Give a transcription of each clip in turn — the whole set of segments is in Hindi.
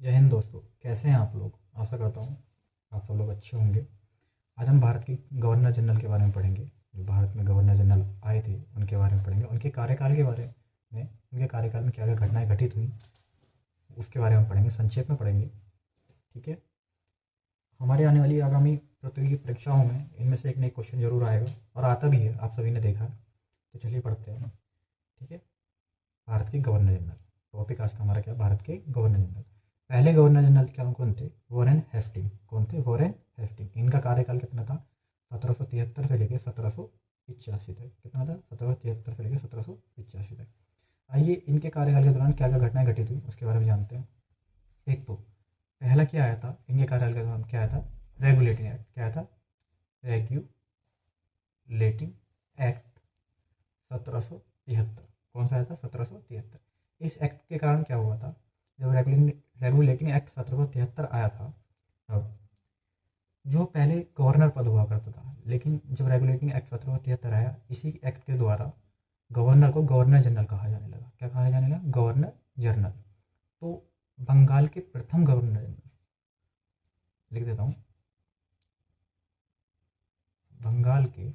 जय हिंद दोस्तों। कैसे हैं आप लोग? आशा करता हूँ आप सब लोग अच्छे होंगे। आज हम भारत के गवर्नर जनरल के बारे में पढ़ेंगे। जो भारत में गवर्नर जनरल आए थे उनके बारे में पढ़ेंगे, उनके कार्यकाल के बारे में, उनके कार्यकाल में क्या क्या घटनाएं घटित हुई उसके बारे में पढ़ेंगे, संक्षेप में पढ़ेंगे। ठीक है। हमारे आने वाली आगामी प्रतियोगी परीक्षाओं में इनमें से एक नई क्वेश्चन जरूर आएगा और आता भी है, आप सभी ने देखा है। तो चलिए पढ़ते हैं। ठीक है। भारत के गवर्नर जनरल टॉपिक आज का हमारा क्या? भारत के गवर्नर जनरल। पहले गवर्नर जनरल क्या कौन थे? Warren Hasting. कौन थे? Warren Hasting. इनका कार्यकाल कितना था? 1773 से लेकर 1785 तक। कितना था? 1773 से लेकर 1785 तक। आइए इनके कार्यकाल के दौरान क्या क्या घटनाएं घटित हुई उसके बारे में जानते हैं। एक तो पहला क्या आया था इनके कार्यकाल के दौरान? क्या आया था? Regulating act. क्या आया था? Regulating act 1773। कौन सा आया था? 1773। इस एक्ट के कारण क्या हुआ था? जब रेगुलेटिंग एक्ट 1773 आया था तब जो पहले गवर्नर पद हुआ करता था, लेकिन जब रेगुलेटिंग एक्ट 1773 आया, इसी एक्ट के द्वारा गवर्नर को गवर्नर जनरल कहा जाने लगा। क्या कहा जाने लगा? Governor general. तो बंगाल के प्रथम गवर्नर जनरल, लिख देता हूँ, बंगाल के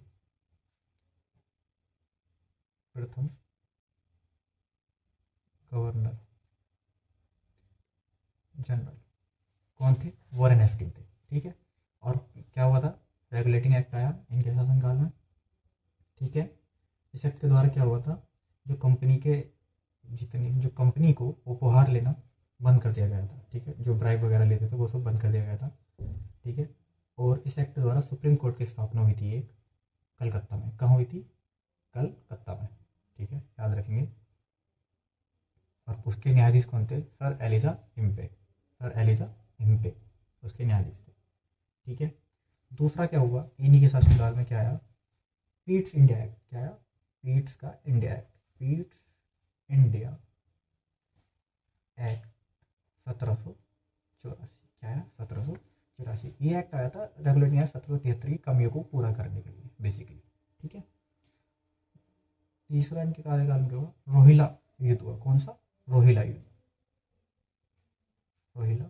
प्रथम गवर्नर जनरल कौन थे? वॉरेन हेस्टिंग थे। ठीक है। और क्या हुआ था? रेगुलेटिंग एक्ट आया इनके शासनकाल में। ठीक है। इस एक्ट के द्वारा क्या हुआ था? जो कंपनी के जितनी जो कंपनी को उपहार लेना बंद कर दिया गया था। ठीक है। जो ब्राइब वगैरह लेते थे वो सब बंद कर दिया गया था। ठीक है। और इस एक्ट द्वारा सुप्रीम कोर्ट की स्थापना हुई थी एक, कलकत्ता में। कहाँ हुई थी? कलकत्ता में। ठीक है, याद रखेंगे। और उसके न्यायाधीश कौन थे? Sir Elijah Impey. Sir Elijah Impey उसके न्यायाधीश थे। ठीक है। दूसरा क्या हुआ इन्हीं के शासनकाल में? क्या आया? Pitt's India act. क्या आया? पीट्स का India act. Pitt's India act 1784। क्या आया? 1784। ये एक्ट आया था रेगुलेटिंग एक्ट 1773 की कमियों को पूरा करने के लिए बेसिकली। ठीक है। तीसरा इनके कार्यकाल में क्या हुआ? रोहिला युद्ध हुआ। कौन सा? रोहिला युद्ध। रोहिला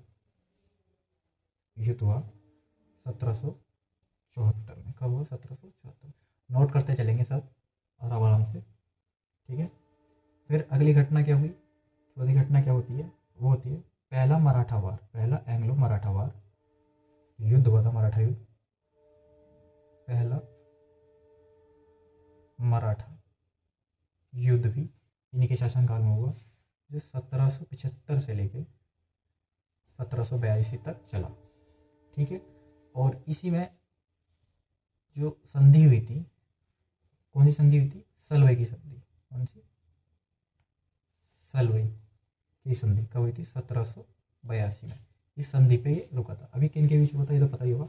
युद्ध हुआ 1774 में। कब हुआ? 1774। नोट करते चलेंगे सब आराम आराम से। ठीक है। फिर अगली घटना क्या हुई? चौथी घटना क्या होती है? वो होती है पहला मराठा वार। पहला एंग्लो मराठा वार युद्ध हुआ था, मराठा युद्ध। पहला मराठा युद्ध भी इन्हीं के शासनकाल में हुआ, जो 1775 से लेके 1782 तक चला। ठीक है। और इसी में जो संधि हुई थी, कौन सी संधि हुई थी? सलवई की संधि। कौन सी? सलवई की संधि कब हुई थी? 1782 में। इस संधि पे ये रुका था। अभी किन के बीच हुआ था ये तो पता ही होगा,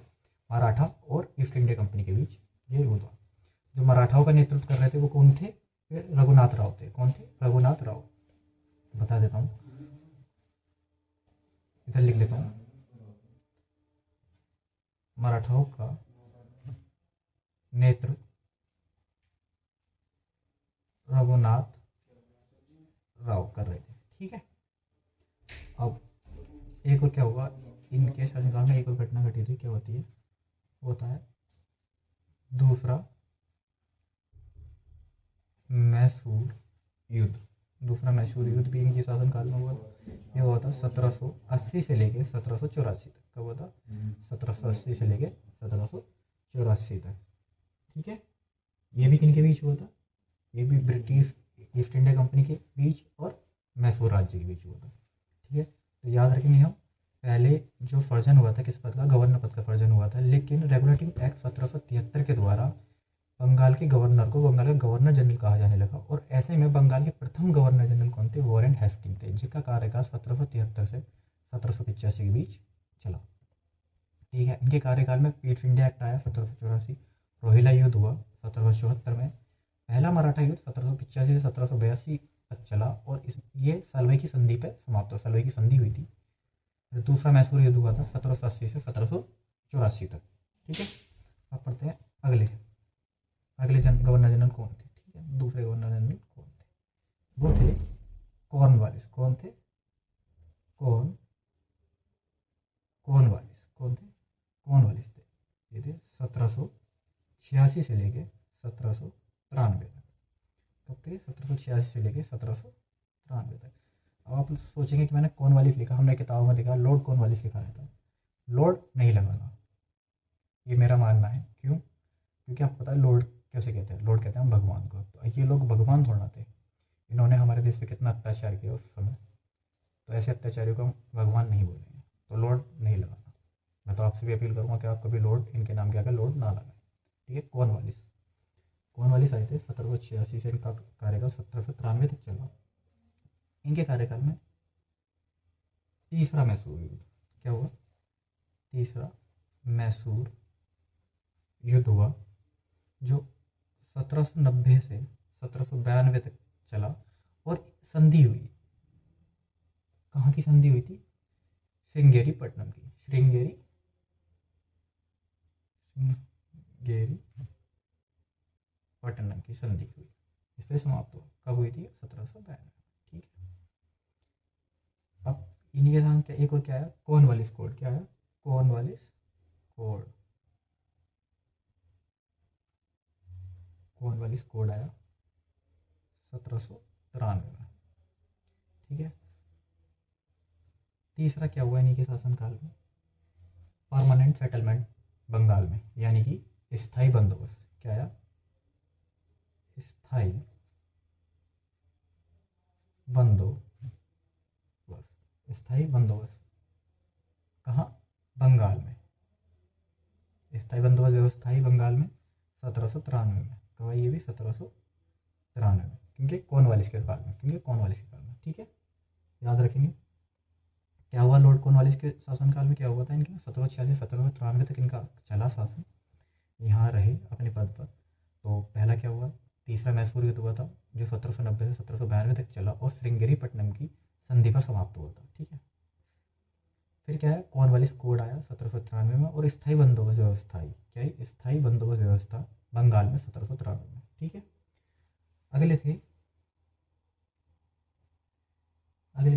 मराठा और ईस्ट इंडिया कंपनी के बीच ये हुआ था। जो मराठाओं का नेतृत्व कर रहे थे वो कौन थे? रघुनाथ राव थे। कौन थे? रघुनाथ राव। बता देता हूँ, इधर लिख लेता हूँ। मराठाओं का नेतृत्व रघुनाथ राव कर रहे थे। ठीक है। अब एक और क्या हुआ इनके शासनकाल में? एक और घटना घटी थी। क्या होती है? होता है दूसरा मैसूर युद्ध। दूसरा मैसूर युद्ध भी इनके शासनकाल में हुआ था। ये हुआ था 1780 से लेके 1784 तक। कब हुआ था? 1780 से लेके 1784 तक। ठीक है। ये भी किन के बीच हुआ था? ये भी ब्रिटिश ईस्ट इंडिया कंपनी के बीच और मैसूर राज्य के बीच हुआ था। ठीक है। तो याद रखेंगे हम, पहले जो फर्जन हुआ था किस पद का? गवर्नर पद का फर्जन हुआ था, लेकिन रेगुलेटिंग एक्ट 1773 के द्वारा बंगाल के गवर्नर को बंगाल का गवर्नर जनरल कहा जाने लगा। और ऐसे में बंगाल के प्रथम गवर्नर जनरल कौन थे? वॉरेन हेस्टिंग थे, जिनका कार्यकाल 1773 से 1785 के बीच चला। ठीक है। इनके कार्यकाल में पीट्स इंडिया एक्ट आया 1784। रोहिला युद्ध हुआ 1774 में। पहला मराठा युद्ध 1785 से 1782 तक चला और ये सलवई की संधि पर समाप्त हुआ। सलवई की संधि हुई थी। दूसरा मैसूर युद्ध हुआ था 1780 से 1784 तक। ठीक है। अब पढ़ते हैं अगले गवर्नर जनरल कौन थे। ठीक है। दूसरे गवर्नर जनरल कौन थे? वो थे कॉर्नवालिस। कौन थे? कॉर्नवालिस। कॉर्नवालिस, कौन थे? कॉर्नवालिस थे। ये थे 1786 से लेके 1793 तक। कब थे? 1786 से लेके 1793 तक। अब आप सोचेंगे कि मैंने कॉर्नवालिस लिखा, हमने किताबों में लिखा लॉर्ड कॉर्नवालिस लिखा रहता है। लॉर्ड नहीं लगाना, ये मेरा मानना है। क्यों? क्योंकि आपको पता है लॉर्ड कैसे कहते हैं? लॉर्ड कहते हैं हम भगवान को। तो ये लोग भगवान थोड़ा थे, इन्होंने हमारे देश पे कितना अत्याचार किया उस समय, तो ऐसे अत्याचारियों को हम भगवान नहीं बोलेंगे, तो लॉर्ड नहीं लगाना। मैं तो आपसे भी अपील करूँगा कि आप कभी लॉर्ड इनके नाम के आगे लॉर्ड ना लगाएं। ठीक है। कॉर्नवालिस, कॉर्नवालिस आए थे 1786 से, इनका कार्यकाल 1793 तक चला। इनके कार्यकाल में तीसरा मैसूर युद्ध क्या हुआ? तीसरा मैसूर युद्ध हुआ, जो 1790 से 1792 तक चला। और संधि हुई, कहाँ की संधि हुई थी? श्रृंगेरी पट्टनम की। श्रृंगेरी पट्टनम की संधि हुई, इस पर समाप्त हुआ। कब हुई थी? 1792। ठीक है। अब इन्हीं के साथ क्या एक और क्या है? Cornwallis code. क्या है? Cornwallis code. कॉर्नवालिस कोड आया 1793 में। ठीक है। तीसरा क्या हुआ इन्हीं के शासनकाल में? परमानेंट सेटलमेंट बंगाल में, यानी कि स्थायी बंदोबस्त। क्या आया? स्थायी बंदोबस्त। स्थायी बंदोबस्त कहाँ? बंगाल में। स्थायी बंदोबस्त व्यवस्था ही बंगाल में 1793 में। कब आई? ये भी 1793 में, क्योंकि कॉर्नवालिस के काल में। क्योंकि कॉर्नवालिस के काल में। ठीक है, याद रखेंगे। क्या हुआ लॉर्ड कॉर्नवालिस के शासनकाल में? क्या हुआ था इनके? 1786 1793 तक इनका चला शासन, यहाँ रहे अपने पद पर। तो पहला क्या हुआ? तीसरा मैसूर युद्ध हुआ था, जो 1790 से 1792 तक चला और श्रृंगेरीपट्टनम की संधि पर समाप्त हुआ था। ठीक है। फिर क्या है? कॉर्नवालिस कोड आया 1793 में, और स्थायी बंदोबस्त व्यवस्था आई। क्या है? स्थायी बंदोबस्त व्यवस्था बंगाल में 1793 में। ठीक है। अगले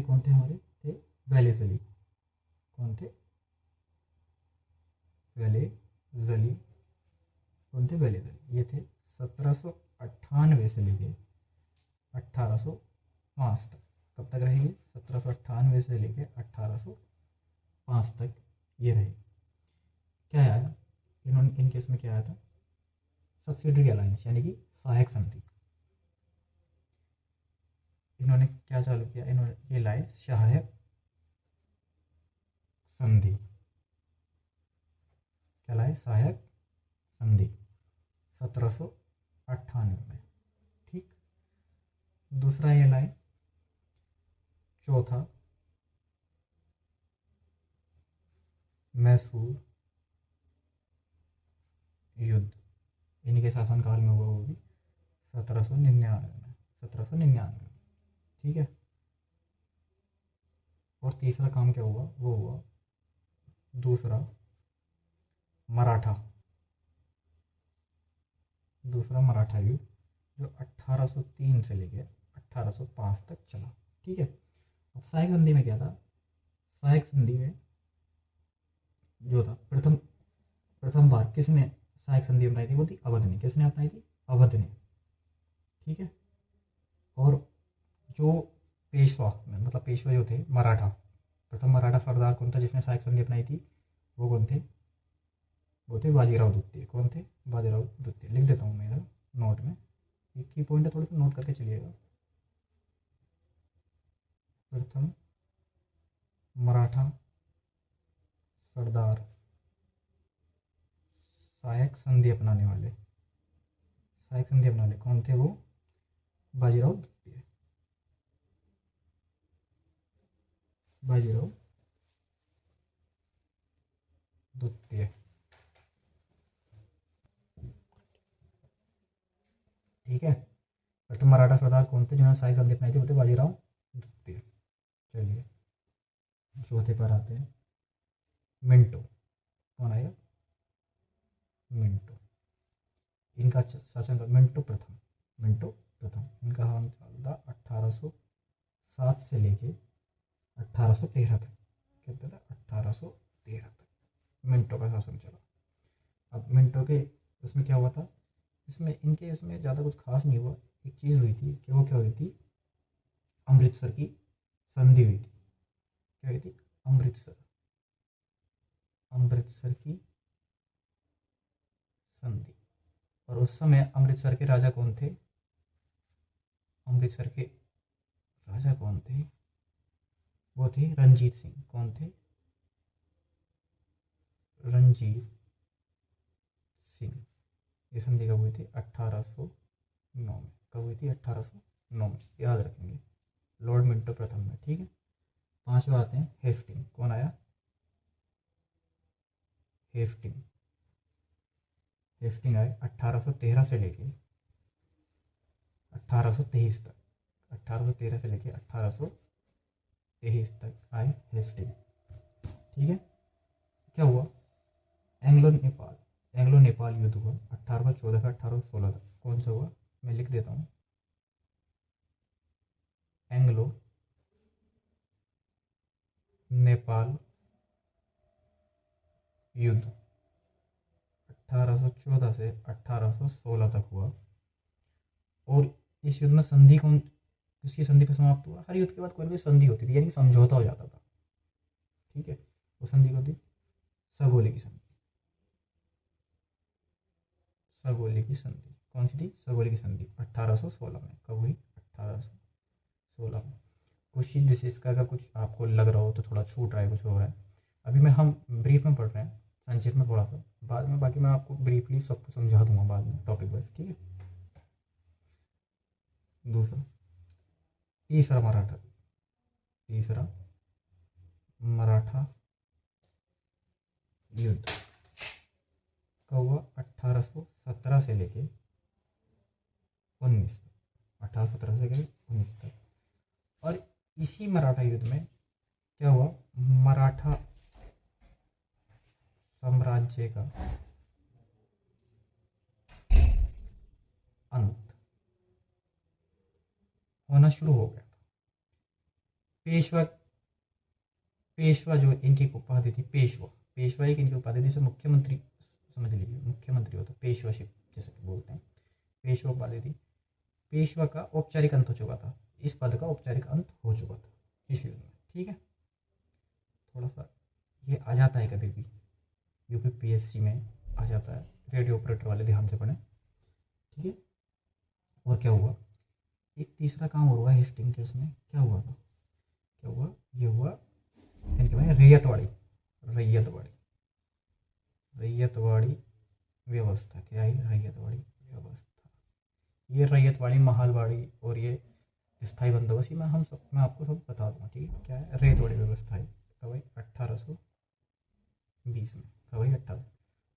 कौन थे हमारे? थे वेलेजली। कौन थे? वेलेजली। कौन थे? वेलेजली। ये थे 1798 से लेके 1805 तक। कब तक रहेंगे? 1798 से लेके 1805 तक ये रहे। क्या आया इन्होंने? इनके इसमें क्या आया था? सब्सिडरी अलायंस, यानी कि सहायक संधि। इन्होंने क्या चालू किया? इन्होंने ये लाए सहायक संधि। क्या लाए? सहायक संधि 1798 में। ठीक। दूसरा ये लाए, चौथा मैसूर युद्ध। इन्हीं के शासनकाल में हुआ, वो भी 1799 में। 1799 में। ठीक है। और तीसरा काम क्या हुआ? वो हुआ दूसरा मराठा युद्ध, जो 1803 से लेके 1805 तक चला। ठीक है। अब सहायक संधि में क्या था? सहायक संधि में जो था, प्रथम बार किसने सहायक संधि अपनाई थी? वो थी अवध ने। किसने अपनाई थी? अवध ने। ठीक है। और जो पेशवा, मतलब पेशवा जो थे मराठा, प्रथम मराठा सरदार कौन था जिसने सहायक संधि अपनाई थी? वो कौन थे? वो थे बाजीराव द्वितीय। कौन थे? बाजीराव द्वितीय। लिख देता हूँ मैं इधर नोट में, एक ही पॉइंट है, थोड़ा सा नोट करके चलिएगा। प्रथम मराठा सरदार सहायक संधि अपनाने वाले कौन थे? वो बाजीराव द्वितीय। ठीक है। प्रथम मराठा सरदार कौन थे जिन्होंने सहायक संधि अपनाई थी? वो थे बाजीराव द्वितीय। चलिए चौथे पर आते हैं, मिंटो। कौन आएगा? मिंटो। इनका शासन मिंटो प्रथम। इनका शासन था 1807 से लेके 1813 तक। कितना था? 1807 13 तक मिनटों का शासन चला। अब मिनटों के उसमें क्या हुआ था, इसमें ज़्यादा कुछ खास नहीं हुआ। एक चीज़ हुई थी कि वो क्या हुई थी, अमृतसर की संधि हुई थी। क्या हुई थी, अमृतसर की संधि। और उस समय अमृतसर के राजा कौन थे, अमृतसर के राजा कौन थे, वो थे रंजीत सिंह। कौन थे, रंजीत सिंह। ये संधि कब हुई थी, 1809 में। कब हुई थी, 1809 में, याद रखेंगे, लॉर्ड मिंटो प्रथम में। ठीक है। पांचवा आते हैं हेस्टिंग। कौन आया, हेस्टिंग। हेस्टिंग आए 1813 से लेके 1823 तक। 1813 से लेके 1823 तक आए हेस्टिंग। ठीक है। क्या हुआ, एंग्लो नेपाल युद्ध हुआ 1814 से 1816 तक। कौन सा हुआ, मैं लिख देता हूँ, एंग्लो नेपाल युद्ध 1814 से 1816 तक हुआ। और इस युद्ध में संधि कौन, किसकी संधि पर समाप्त हुआ, हर युद्ध के बाद कोई भी संधि होती थी, यानी समझौता हो जाता था। ठीक है। वो संधि को थी सगोले की संधि। सगोले की संधि कौन सी थी, सगोले की संधि 1816 में। कब हुई, 1816 में। कुछ चीज़ जैसे इसका अगर कुछ आपको लग रहा हो तो थोड़ा छूट रहा है, कुछ हो रहा है, अभी मैं हम ब्रीफ में पढ़ रहे हैं, संक्षेप में थोड़ा सा, बाद में बाकी मैं आपको ब्रीफली सबको समझा दूंगा बाद में टॉपिक वाइज। ठीक है। दूसरा, तीसरा मराठा युद्ध कब हुआ, 1817 से लेके 19 तक। 1817 से लेके 19 तक। और इसी मराठा युद्ध में क्या हुआ, मराठा साम्राज्य का अंत होना शुरू हो गया था। पेशवा जो इनकी उपाधि थी, पेशवा एक इनकी उपाधि थी, जैसे मुख्यमंत्री समझ लीजिए, मुख्यमंत्री होता पेशवाशिप जैसे बोलते हैं, पेशवा उपाधि थी। पेशवा का औपचारिक अंत हो चुका था, इस पद का औपचारिक अंत हो चुका था इस युद्ध में। ठीक है। थोड़ा सा ये आ जाता है कभी भी, यूपीपीएससी में आ जाता है, रेडियो ऑपरेटर वाले ध्यान से पढ़ें। ठीक है। और क्या हुआ, एक तीसरा काम और हुआ हेस्टिंग के, उसमें क्या हुआ था, क्या हुआ, ये हुआ इनके में रैयतवाड़ी व्यवस्था। क्या है, रैयतवाड़ी व्यवस्था। ये रैयतवाड़ी, महालवाड़ी और ये स्थायी बंदोबस्त, ये मैं आपको सब बता दूंगा। ठीक है। क्या है, रैयतवाड़ी व्यवस्था है। कब भाई, 1820 में। कब भाई, 18।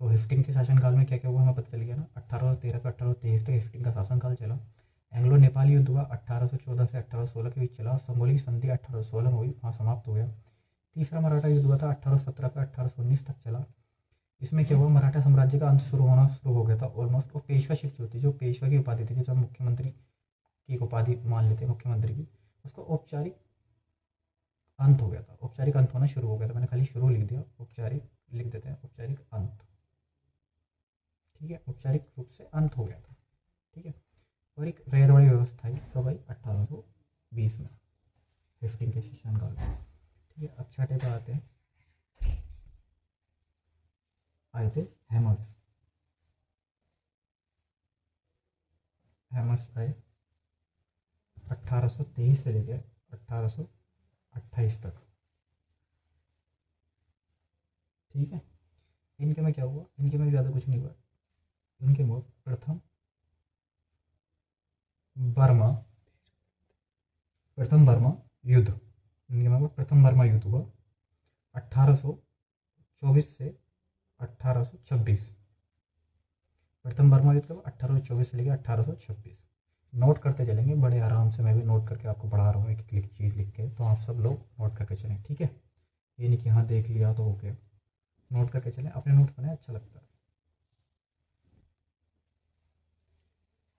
तो हेस्टिंग के शासनकाल में क्या क्या हुआ हमें पता चल गया ना, 1813 से 1823 तक हेस्टिंग का शासनकाल चला। एंग्लो नेपाली युद्ध हुआ 1814 से 1816 के बीच चला। समोली संधि 1816 में हुई, वहाँ समाप्त हो गया। तीसरा मराठा युद्ध हुआ था 1817 से 1819 तक चला। इसमें क्या हुआ, मराठा साम्राज्य का अंत शुरू हो गया था ऑलमोस्ट। और पेशवाशिप जो थी, जो पेशवा की उपाधि थी, जब मुख्यमंत्री की उपाधि मान लेते हैं मुख्यमंत्री की, उसका औपचारिक अंत हो गया था, औपचारिक अंत होना शुरू हो गया था। मैंने खाली शुरू लिख दिया, औपचारिक लिख देते हैं, औपचारिक अंत। ठीक है। औपचारिक रूप से अंत हो गया था। ठीक है। और एक रैयतवाड़ी व्यवस्था है, कब आई, 1820 में, हेस्टिंग के शासनकाल में। ठीक है। अब छठे पे आते हैं, आए थे हैमर्स। आए 1823 से लेकर 1828 तक। ठीक है। इनके में क्या हुआ, इनके में ज़्यादा कुछ नहीं हुआ। इनके में प्रथम बर्मा युद्ध, इनके में प्रथम बर्मा युद्ध हुआ 1824 से 1826। प्रथम बर्मा युद्ध कब, 1824 से लेकर 1826। नोट करते चलेंगे बड़े आराम से, मैं भी नोट करके आपको पढ़ा रहा हूँ एक एक चीज़ लिख के, तो आप सब लोग नोट करके चलें। ठीक है। ये नहीं कि हाँ देख लिया तो हो गया, नोट करके चलें, अपने नोट्स बनाए, अच्छा लगता है।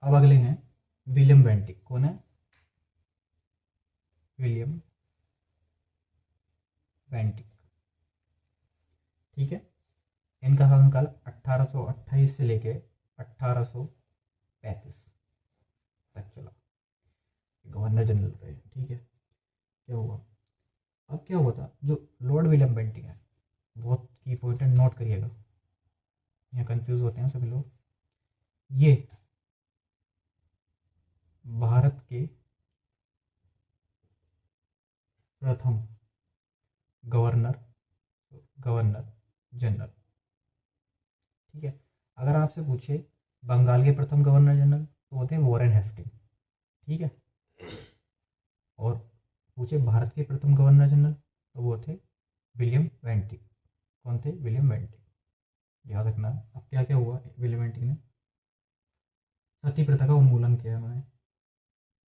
अब अगले हैं विलियम बेंटिक। कौन है, विलियम बेंटिक। ठीक है। इनका शासनकाल 1828 से लेके 1835 तक चला, गवर्नर जनरल रहे। ठीक है। क्या हुआ, अब क्या हुआ था, जो लॉर्ड विलियम बेंटिंग है, बहुत की पॉइंट नोट करिएगा, यहाँ कंफ्यूज होते हैं सभी लोग। ये भारत के प्रथम गवर्नर गवर्नर जनरल। ठीक है। अगर आपसे पूछे बंगाल के प्रथम गवर्नर जनरल तो वो थे वॉरेन हेस्टिंग। ठीक है। और पूछे भारत के प्रथम गवर्नर जनरल तो वो थे विलियम बेंटिंग। कौन थे? William Bentinck. याद रखना। अब क्या क्या हुआ, विलियम बेंटिंग ने सती प्रथा का उन्मूलन किया उन्होंने।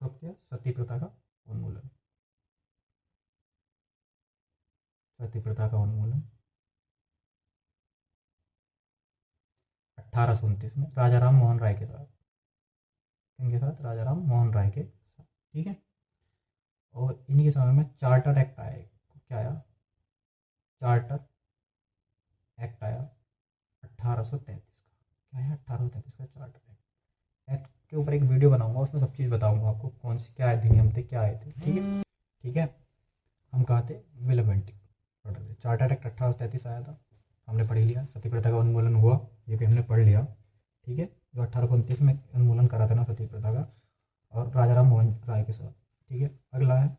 कब किया? सती प्रथा का उन्मूलन। सती प्रथा का उन्मूलन 1829 में राजा राम मोहन राय के साथ। इनके साथ राजा राम मोहन राय के साथ। ठीक है। और इन्हीं के समय में चार्टर एक्ट आया। क्या आया? चार्टर एक्ट आया 1833 का। क्या है? 1833 का चार्टर एक्ट। एक्ट के ऊपर एक वीडियो बनाऊंगा, उसमें सब चीज़ बताऊंगा आपको, कौन सी क्या अधिनियम थे, क्या आए थे। ठीक है। ठीक है। हम कहाँ थे? विलियम बेंटिंग पढ़ रहे थे। चार्टर एक्ट 1833 आया था, हमने पढ़ लिया। सती प्रथा का उन्मूलन हुआ, ये भी हमने पढ़ लिया। ठीक है। जो 1829 में उन्मूलन करा था ना सती प्रथा का, और राजा राम मोहन राय के साथ। ठीक है। अगला है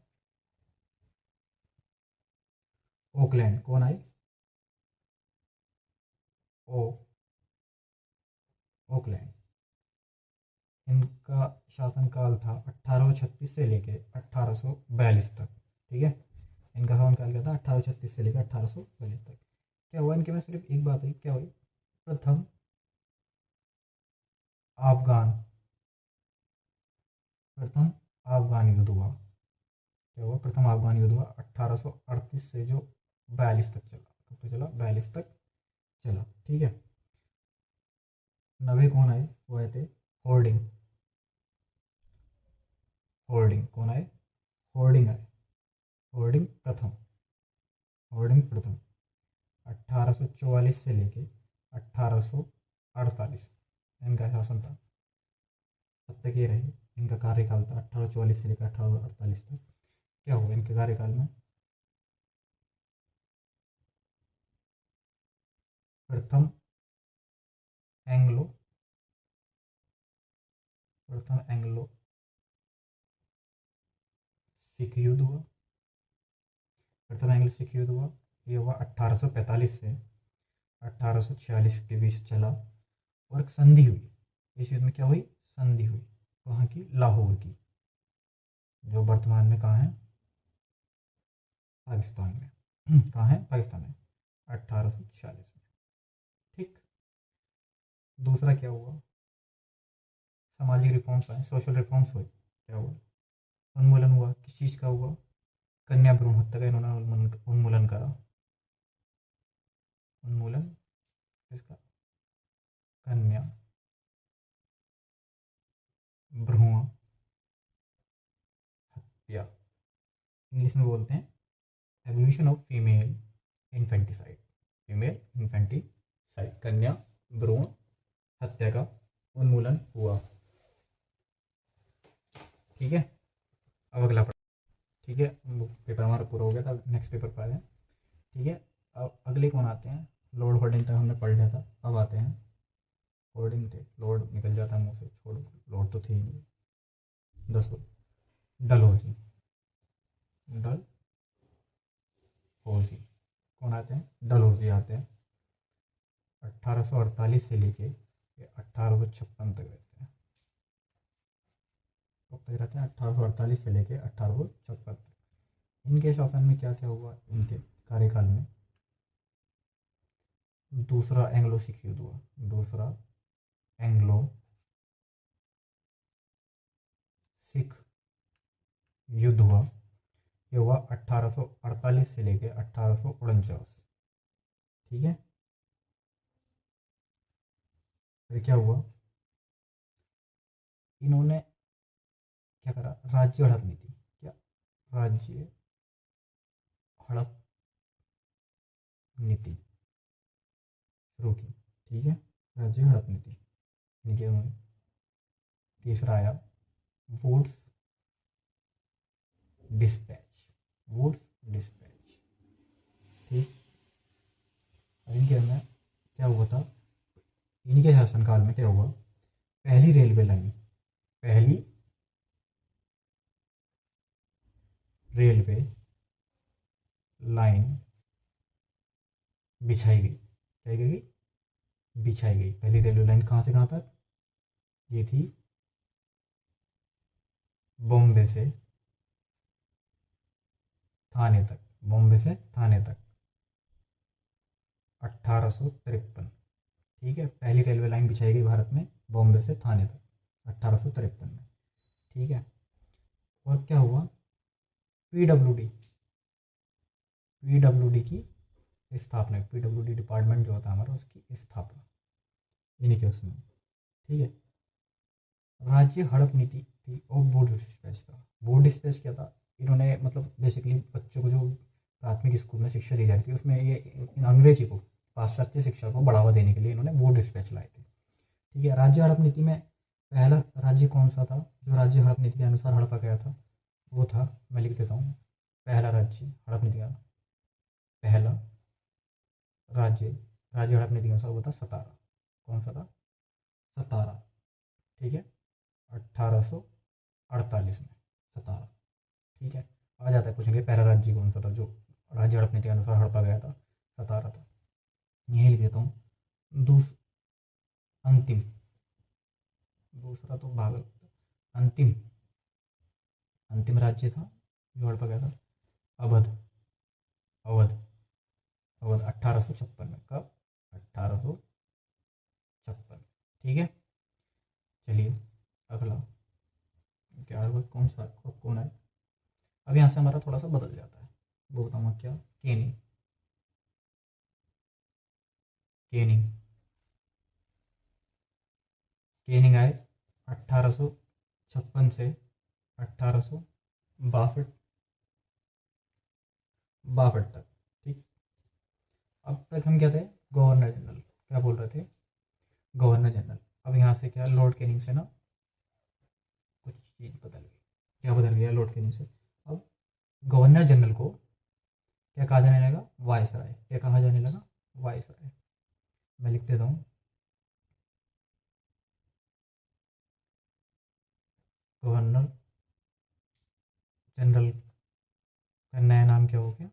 ओकलैंड। कौन आए? ओ ओकलैंड। इनका शासनकाल था 1836 से लेके 1842 तक। ठीक है। इनका शासनकाल क्या था? 1836 से लेकर 1842 तक। क्या हुआ इनके में? सिर्फ एक बात हुई। क्या हुई? प्रथम अफगान प्रथम अफगान युद्ध हुआ। क्या हुआ? प्रथम अफगान युद्ध हुआ 1838 से, जो 42 तक चला। कब तक चला? 42 तक चला। ठीक है। नवे कौन आए? वो आए थे होर्डिंग। होर्डिंग कौन आए? होर्डिंग आए। होर्डिंग प्रथम। होर्डिंग प्रथम 1844 से लेके 1848 इनका शासन था। तब तक ये रहे। इनका कार्यकाल था 1844 से लेकर 1848 तक। क्या हुआ इनके कार्यकाल में? प्रथम एंग्लो प्रथम एंग्लो सिख युद्ध हुआ। प्रथम एंग्लो सिख युद्ध हुआ। ये हुआ 1845 से 1846 के बीच चला। और एक संधि हुई। इस युद्ध में क्या हुई? संधि हुई। कहाँ की? लाहौर की, जो वर्तमान में कहाँ है? पाकिस्तान में। कहाँ है? पाकिस्तान में, 1846 में। ठीक। दूसरा क्या हुआ? सामाजिक रिफॉर्म्स आए, सोशल रिफॉर्म्स हुए। क्या हुआ? उन्मूलन हुआ। किस चीज़ का हुआ? कन्या भ्रूण हत्या का इन्होंने उन्मूलन करा। उन्मूलन किसका? कन्या भ्रूण हत्या। इंग्लिश में बोलते हैं evolution of female infanticide. Female infanticide, कन्या भ्रूण हत्या का उन्मूलन हुआ। ठीक है। अब अगला ठीक है। पेपर हमारा पूरा हो गया था, नेक्स्ट पेपर पर आए हैं। ठीक है। अब अगले कौन आते हैं? लॉर्ड होर्डिंग तक हमने पढ़ लिया था। अब आते हैं होर्डिंग थे। लॉर्ड निकल जाता है मुंह से, छोड़ो, लॉर्ड तो थे ही नहीं। 10 डलहौजी। डलहौजी कौन आते हैं? डलहौजी आते हैं। 1848 से लेके 1856 तक रहते हैं। कब तक रहते हैं? 1848 से लेके 1856 तक। इनके शासन में क्या क्या हुआ? इनके कार्यकाल में दूसरा एंग्लो सिख युद्ध हुआ। दूसरा एंग्लो सिख युद्ध हुआ। ये हुआ 1848 से लेके 1849। ठीक है। फिर क्या हुआ? इन्होंने क्या करा? राज्य हड़प नीति। क्या? राज्य हड़प नीति। शुरू की। ठीक है, राज्य हड़प नीति इनके हुए। तीसरा आया वुड्स डिस्पैच, वुड्स डिस्पैच। ठीक, अब इनके अंदर क्या हुआ था, इनके शासनकाल में क्या हुआ, पहली रेलवे लाइन, पहली रेलवे लाइन बिछाई गई। क्या गई, बिछाई गई। पहली रेलवे लाइन कहाँ से कहाँ तक, ये थी बॉम्बे से थाने तक, बॉम्बे से थाने तक 1853। ठीक है, पहली रेलवे लाइन बिछाई गई भारत में बॉम्बे से थाने तक 1853 में। ठीक है, और क्या हुआ, पीडब्ल्यूडी, पीडब्ल्यूडी की स्थापना, पीडब्ल्यूडी डिपार्टमेंट जो होता है हमारा, उसकी स्थापना इन्हीं के उसमें। ठीक है, राज्य हड़प नीति थी और बोर्ड डिस्पैच था। बोर्ड डिस्पैच क्या था, इन्होंने मतलब बेसिकली बच्चों को जो प्राथमिक स्कूल में शिक्षा दी जाती थी उसमें ये अंग्रेजी को, पाश्चात्य शिक्षा को बढ़ावा देने के लिए इन्होंने बोर्ड डिस्पैच लाए थे। ठीक है, राज्य हड़प नीति में पहला राज्य कौन सा था जो राज्य हड़प नीति के अनुसार हड़पा गया था, वो था, मैं लिख देता हूँ, पहला राज्य हड़प नीति का पहला राज्य, राज्य हड़प नीति के अनुसार वो था सतारा। कौन सा था, सतारा। ठीक है, 1848 में सतारा। ठीक है, आ जाता है पूछेंगे पहला राज्य कौन सा था जो राज्य हड़प नीति के अनुसार हड़पा गया था, सतारा था। यही लिख देता हूँ। अंतिम, दूसरा तो भागल, अंतिम, अंतिम राज्य था जो हड़पा गया था अवध, अवध, अवध 1856 में। कब, 1856। ठीक है, चलिए अगला क्या है, कौन सा कौन है। अब यहाँ से हमारा थोड़ा सा बदल जाता है, वो बताऊँगा क्या, केनिंग, केनिंग, केनिंग आए 1856 से 1862 तक। ठीक, अब तक हम क्या थे, गवर्नर जनरल, क्या बोल रहे थे, गवर्नर जनरल। अब यहाँ से क्या, लॉर्ड कैनिंग से ना कुछ चीज़ बदल गई। क्या बदल गया लॉर्ड कैनिंग से, अब गवर्नर जनरल को क्या कहा जाने लगा, वायसराय। क्या कहा जाने लगा, वायसराय। मैं लिख देता हूँ, गवर्नर जनरल का नया नाम क्या हो गया,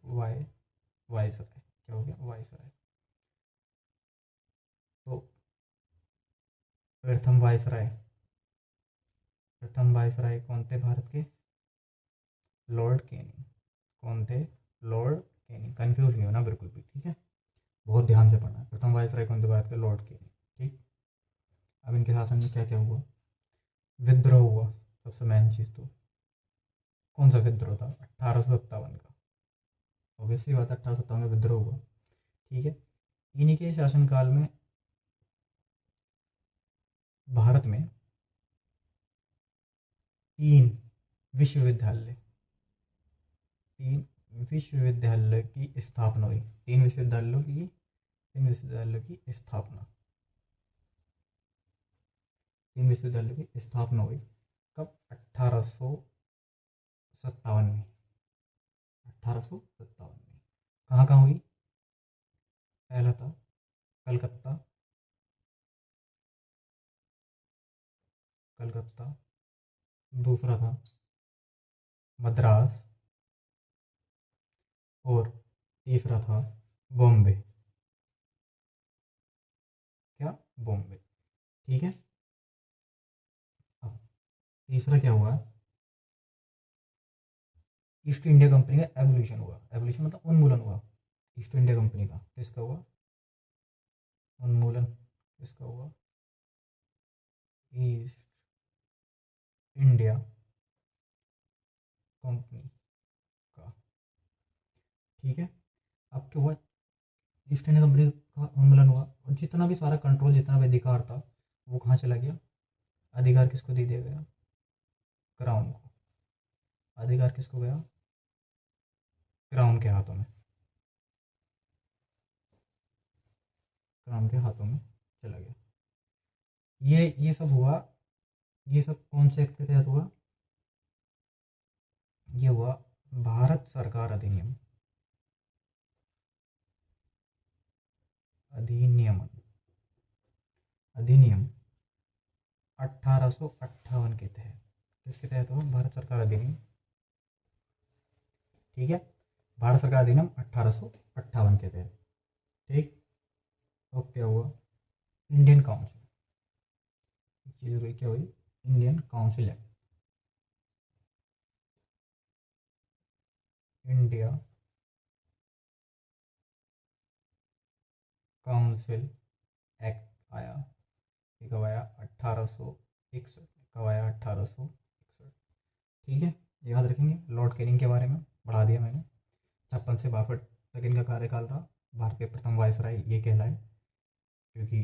वायसराय। क्या हो गया, वायसराय। तो प्रथम वायसराय, प्रथम वायसराय कौन थे भारत के, लॉर्ड कैनिंग। कौन थे, लॉर्ड कैनिंग। कंफ्यूज नहीं होना बिल्कुल भी, ठीक है, बहुत ध्यान से पढ़ना है। प्रथम वायसराय कौन थे भारत के, लॉर्ड कैनिंग। ठीक, अब इनके शासन में क्या क्या हुआ, विद्रोह हुआ, सबसे मेन चीज़ तो कौन सा विद्रोह था, 1857 का। ऑब्वियसली बात है, 1857 का विद्रोह हुआ। ठीक है, इन्हीं के शासनकाल में भारत में 3 विश्वविद्यालय, 3 विश्वविद्यालय की स्थापना हुई। 3 विश्वविद्यालयों की स्थापना, 3 विश्वविद्यालयों की स्थापना हुई। कब, 1857 में, 1857 में। कहाँ कहाँ हुई, पहला था कलकत्ता, कलकत्ता। दूसरा था मद्रास, और तीसरा था बॉम्बे। क्या, बॉम्बे। ठीक है, अब तीसरा क्या हुआ, ईस्ट इंडिया कंपनी का एवोल्यूशन हुआ। एवोल्यूशन मतलब उन्मूलन हुआ ईस्ट इंडिया कंपनी का। किसका हुआ, उन्मूलन किसका हुआ, ईस्ट इंडिया कंपनी का। ठीक है, अब क्या हुआ, ईस्ट इंडिया कंपनी का उन्मूलन हुआ और जितना भी सारा कंट्रोल, जितना भी अधिकार था वो कहाँ चला गया, अधिकार किसको दे दिया गया, क्राउन को। अधिकार किसको गया, क्राउन के हाथों में। क्राउन के हाथों में चला गया। ये सब हुआ, ये सब कौन से एक्ट के तहत हुआ? ये हुआ भारत सरकार अधिनियम, अधिनियम 1858 के तहत। किसके तहत हुआ? भारत सरकार अधिनियम। ठीक है, भारत सरकार अधिनियम 1858 के तहत। ठीक, तो क्या हुआ? इंडियन काउंसिल, चीज हुई, क्या हुई? Indian council act, India council act आया। ये कब आया? 1861। कब आया? 1861। ठीक है, याद रखेंगे। लॉर्ड कैनिंग के बारे में बढ़ा दिया मैंने। 56 से 62 तक इनका कार्यकाल रहा। भारत के प्रथम वायसराय ये कहलाए, क्योंकि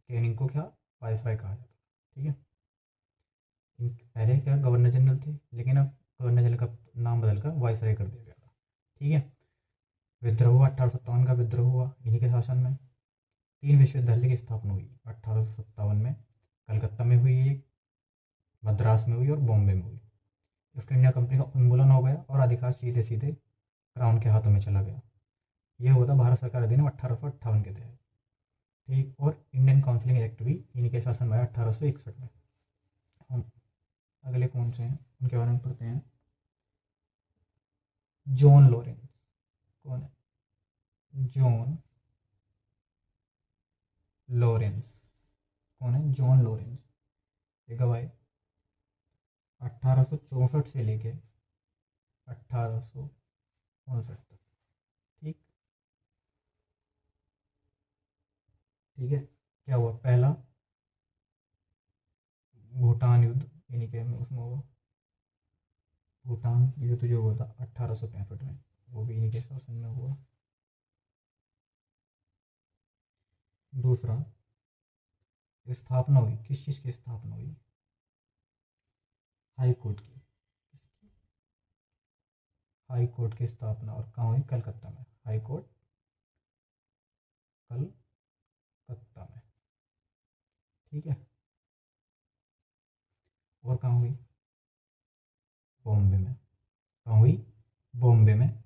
कैनिंग को क्या वायसराय कहा जाता है। ठीक है, पहले क्या गवर्नर जनरल थे, लेकिन अब गवर्नर जनरल का नाम बदलकर वायसराय कर दिया गया था। ठीक है, विद्रोह हुआ 1857 का, विद्रोह हुआ इन्हीं के शासन में। 3 विश्वविद्यालय की स्थापना हुई 1857 में। कलकत्ता में हुई एक, मद्रास में हुई और बॉम्बे में हुई। ईस्ट इंडिया कंपनी का उन्मूलन हो गया और अधिकार सीधे सीधे क्राउन के हाथों में चला गया। यह हुआ था भारत सरकार अधिनियम 1858 के तहत। ठीक, और इंडियन काउंसिलिंग एक्ट भी इन्हीं के शासन में आया 1861 में। हम अगले कौन से हैं उनके बारे में पढ़ते हैं। John Lawrence. कौन है? John Lawrence. कौन है? John Lawrence. ये कब आए? 1864 से लेके 1859 तक। ठीक, ठीक है। क्या हुआ? पहला भूटान युद्ध इन्हीं के उसमें हुआ। भूटान युद्ध जो हुआ था 1865 में, वो भी इन्हीं के शासन में हुआ। दूसरा, स्थापना हुई, किस चीज़ की स्थापना हुई? हाई कोर्ट की। हाई कोर्ट की स्थापना, और कहाँ हुई? कलकत्ता में। हाई कोर्ट कलकत्ता में। ठीक है, और कहाँ हुई? बॉम्बे में। कहाँ हुई? बॉम्बे में।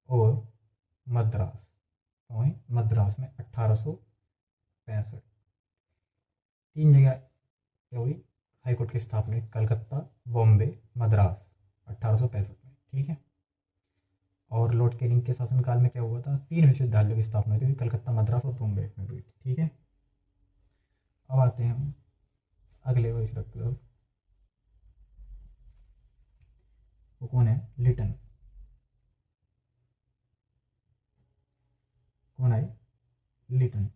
और मद्रास, कहाँ हुई? मद्रास में 1865। 3 जगह क्या हुई? हाई कोर्ट की स्थापना हुई, कलकत्ता, बॉम्बे, मद्रास, 1865 में। ठीक है, और लॉर्ड कैनिंग के शासनकाल में क्या हुआ था? 3 विश्वविद्यालयों की स्थापना हुई थी, कलकत्ता, मद्रास और बॉम्बे में हुई थी। ठीक है, अब आते हैं हम अगले विषय पर। वो कौन है? लिटन। कौन है? लिटन।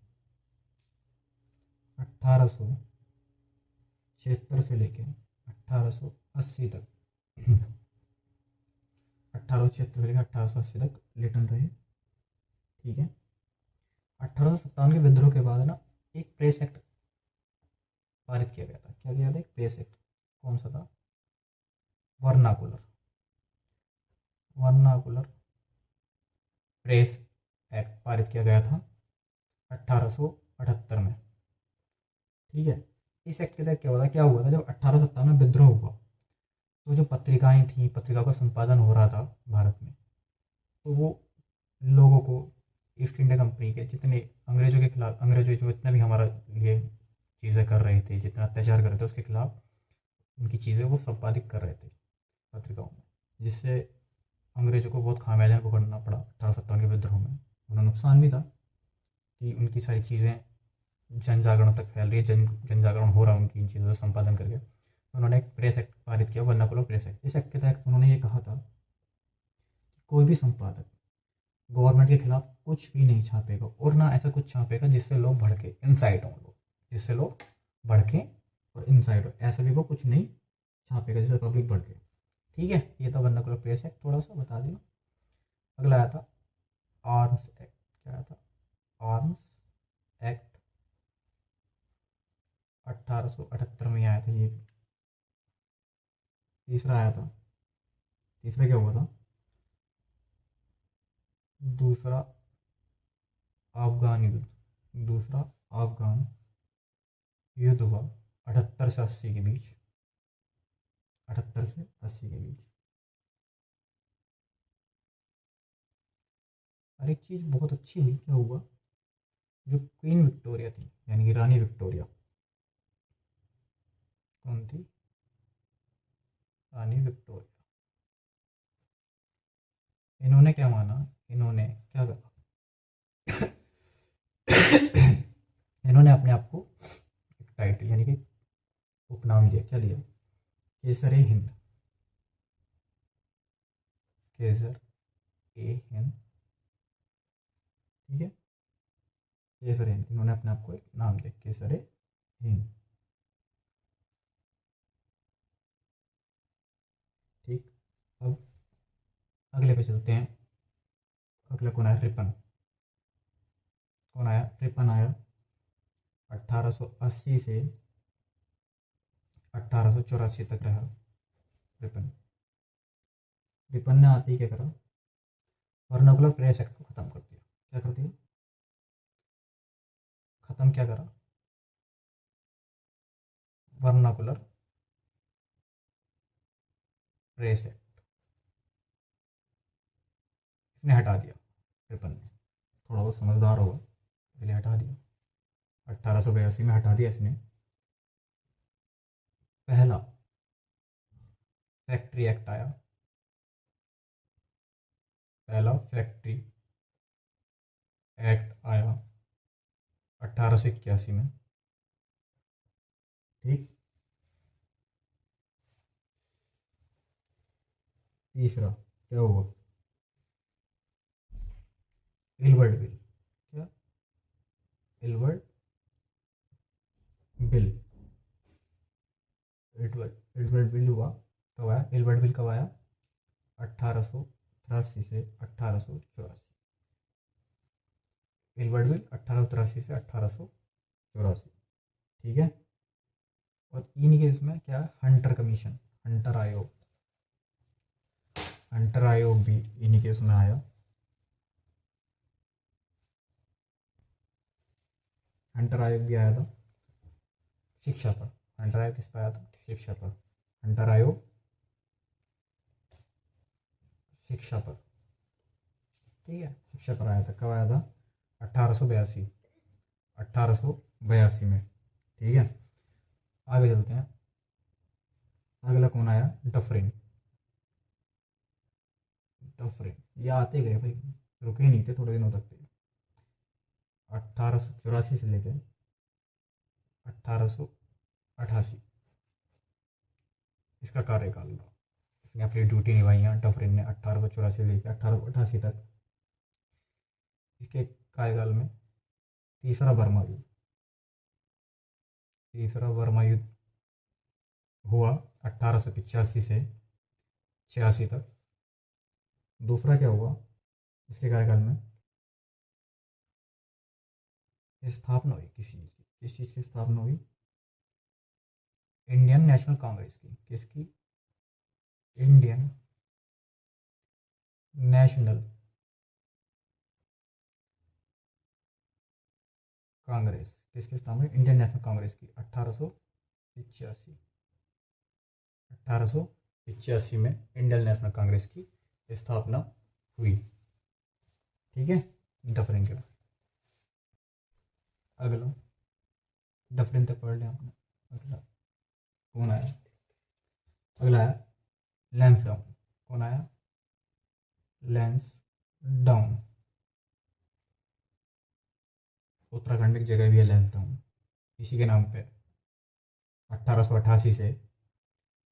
1876 से लेके 1880 तक 1876 से लेकर 1880 तक लिटन रहे। ठीक है, 1857 के विद्रोह के बाद ना एक प्रेस एक्ट पारित किया गया था। क्या किया था? एक प्रेस एक्ट। कौन सा था? वर्नाकुलर, वर्नाकुलर प्रेस एक्ट पारित किया गया था 1878 में। ठीक है, इस एक्ट के तहत क्या हुआ था? जब 1857 में विद्रोह हुआ, तो जो पत्रिकाएं थी, पत्रिका का संपादन हो रहा था भारत में, तो वो लोगों को ईस्ट इंडिया कंपनी के जितने अंग्रेजों के खिलाफ, अंग्रेजों जो इतना भी हमारा ये चीज़ें कर रहे थे, जितना अत्याचार कर रहे थे, उसके खिलाफ उनकी चीज़ें वो संपादित कर रहे थे पत्रिकाओं में, जिससे अंग्रेजों को बहुत खामियाजा भुगतना पड़ा 1857 के विद्रोह में। उन्हें नुकसान भी था कि उनकी सारी चीज़ें जन जागरण तक फैल रही है, जन जागरण हो रहा है उनकी इन चीज़ों का संपादन करके। तो उन्होंने एक प्रेस एक्ट पारित किया, वर्नाकुलर प्रेस एक्ट। इस एक्ट के तहत उन्होंने ये कहा था कि कोई भी संपादक गवर्नमेंट के खिलाफ कुछ भी नहीं छापेगा, और ना ऐसा कुछ छापेगा जिससे लोग भड़के, इनसाइड हो लोग, जिससे लोग भड़के और इनसाइड हो, ऐसा भी वो कुछ नहीं छापेगा जिससे पब्लिक भड़के। ठीक है, ये था वर्नाकुलर प्रेस एक्ट, थोड़ा सा बता दिया। अगला आया था आर्म्स एक्ट। क्या आया था? आर्म्स एक्ट 1878 में आया था ये। तीसरा आया था। तीसरा क्या हुआ था? दूसरा अफगान युद्ध। दूसरा अफगान युद्ध हुआ 78 से 80 के बीच, 78 से 80 के बीच। और एक चीज़ बहुत अच्छी हुई, क्या हुआ, जो क्वीन विक्टोरिया थी यानी कि रानी विक्टोरिया, कौन थी, रानी विक्टोरिया, इन्होंने क्या माना, इन्होंने क्या कहा इन्होंने अपने आप को एक टाइटल यानी कि उपनाम दिया, क्या दिया, केसर ए हिंद, केसर ए हिंद, ठीक है, केसर ए हिंद, इन्होंने अपने आप को एक नाम दिया, केसर ए हिंद, ठीक। अब अगले पे चलते हैं, अगला कौन आया, रिपन, कौन आया, रिपन आया 1880 से 1884 तक रहा रिपन। रिपन ने आते ही क्या करा, वर्नाकुलर प्रेस एक्ट को खत्म कर दिया, क्या कर दिया, खत्म क्या करा, वर्नाकुलर प्रेस एक्ट, इसने हटा दिया, रिपन ने, थोड़ा बहुत समझदार होगा इसलिए हटा दिया, 1882 में हटा दिया इसने। पहला फैक्ट्री एक्ट आया, पहला फैक्ट्री एक्ट आया 1881 में, ठीक। तीसरा क्या हुआ, इलवर्ड बिल, क्या, इलवर्ड बिल, इलवर्ड बिल हुआ, कब आया, इलवर्ड बिल कब आया, 1883 से 1884, इलवर्ड बिल 1883 से 1884, ठीक है। और इन्हीं के इसमें क्या, हंटर कमीशन, हंटर आयोग, हंटर आयोग भी इन्हीं के इसमें आया, हंटर आयोग भी आया था शिक्षा पर, हंटर आयोग किस पर आया था, शिक्षा पर, हंटर आयोग शिक्षा पर, ठीक है, शिक्षा पर आया था, कब आया था, 1882, 1882 में, ठीक है। आगे चलते हैं, अगला कौन आया, डफरिन, डफरिन, ये आते गए भाई, रुके नहीं थे थोड़े दिनों तक थे, 1884 से लेकर 1888 इसका कार्यकाल था, इसने अपनी ड्यूटी निभाई है डफरिन ने 1884 से लेकर 1888 तक। इसके कार्यकाल में तीसरा बर्मा युद्ध, तीसरा बर्मा युद्ध हुआ 1885 से 86 तक। दूसरा क्या हुआ इसके कार्यकाल में, स्थापना हुई किसी चीज़ की, किस चीज़ की स्थापना हुई, इंडियन नेशनल कांग्रेस की, किसकी, इंडियन नेशनल कांग्रेस, किसकी स्थापना, इंडियन नेशनल कांग्रेस की 1885, 1885 में इंडियन नेशनल कांग्रेस की स्थापना हुई, ठीक है। डफरिन के बाद अगला, डफरिन तक पढ़ लिया आपने, अगला कौन आया, अगला आया लैंसडाउन, कौन आया, लैंसडाउन, उत्तराखंड की जगह भी है लैंसडाउन, इसी के नाम पे 1888 से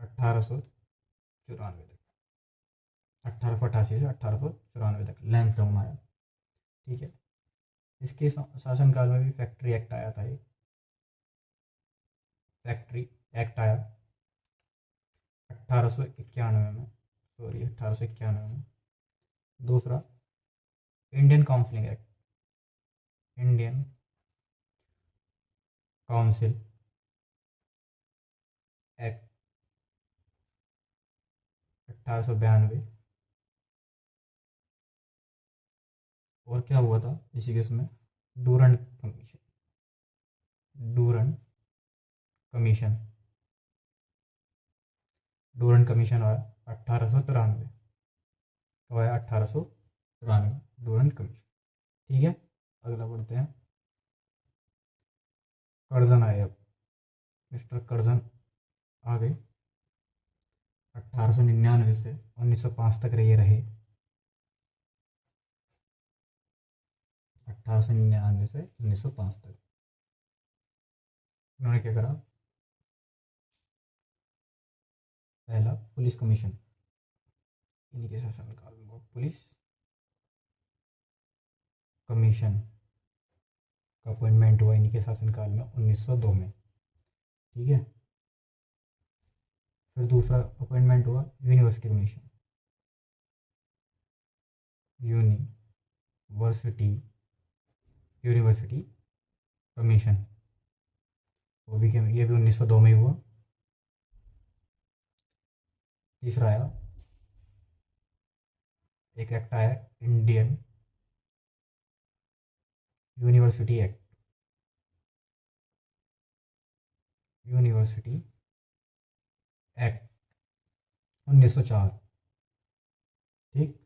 1894 तक, 1888 से 1894 तक लैंसडाउन आया, ठीक है। इसके शासनकाल में भी फैक्ट्री एक्ट आया था, एक फैक्ट्री एक्ट आया 1891 में, सॉरी 1891 में। दूसरा Indian counselling act, Indian council act 1892। और क्या हुआ था इसी के उसमें, Durand commission, Durand commission, Durand commission आया 1893, कब आया? 1893, डूरंट कमीशन। ठीक है, अगला बढ़ते हैं। कर्जन आए अब, मिस्टर कर्जन आ गए। 1899 से 1905 तक ये रहे। 1899 से 1905 तक इन्होंने क्या करा? पहला पुलिस कमीशन, इन्हीं के शासनकाल में पुलिस कमीशन का अपॉइंटमेंट हुआ इन्हीं के शासनकाल में 1902 में। ठीक है, फिर दूसरा अपॉइंटमेंट हुआ university commission, university university commission, वो भी ये भी 1902 में ही हुआ। तीसरा आया एक एक्ट आया, Indian university act, university act 1904। ठीक,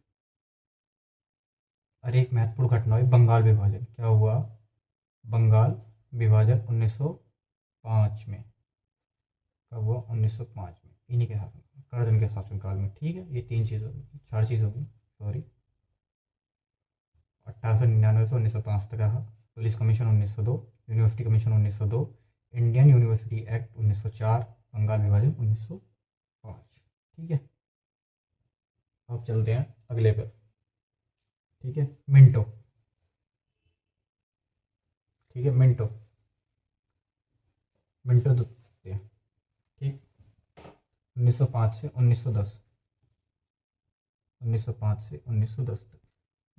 और एक महत्वपूर्ण घटना हुई बंगाल विभाजन। क्या हुआ? बंगाल विभाजन 1905 में। कब हुआ? 1905 में, इन्हीं के शासन, कर्जन के शासनकाल में। ठीक है, ये 3 चीज़ होगी, 4 चीज़ होगी, सॉरी। 1899 से 1905 तक रहा, police commission 1902, university commission 1902, Indian university act 1904, Bengal विभाजन 1905। ठीक है, अब चलते हैं अगले पर। ठीक है, मिंटो। ठीक है, मिंटो, मिंटो देखते हैं। ठीक, 1905 से 1910, 1905 से 1910 तक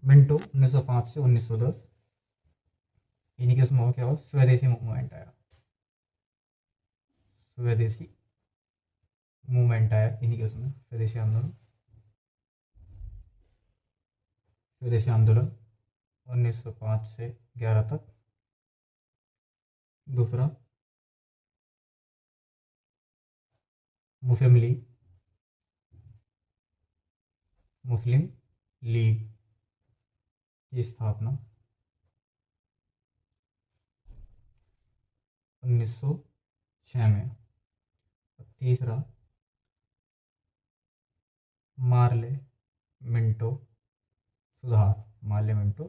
मिंटो, 1905 से 1910। इन्हीं के समय क्या हुआ? स्वदेशी मूवमेंट आया, स्वदेशी मूवमेंट आया इन्हीं के समय, स्वदेशी आंदोलन, स्वदेशी आंदोलन 1905 से 11 तक। दूसरा मुस्लिम लीग, मुस्लिम लीग की स्थापना 1906 में। तीसरा मार्ले मिंटो सुधार, मार्ले मिंटो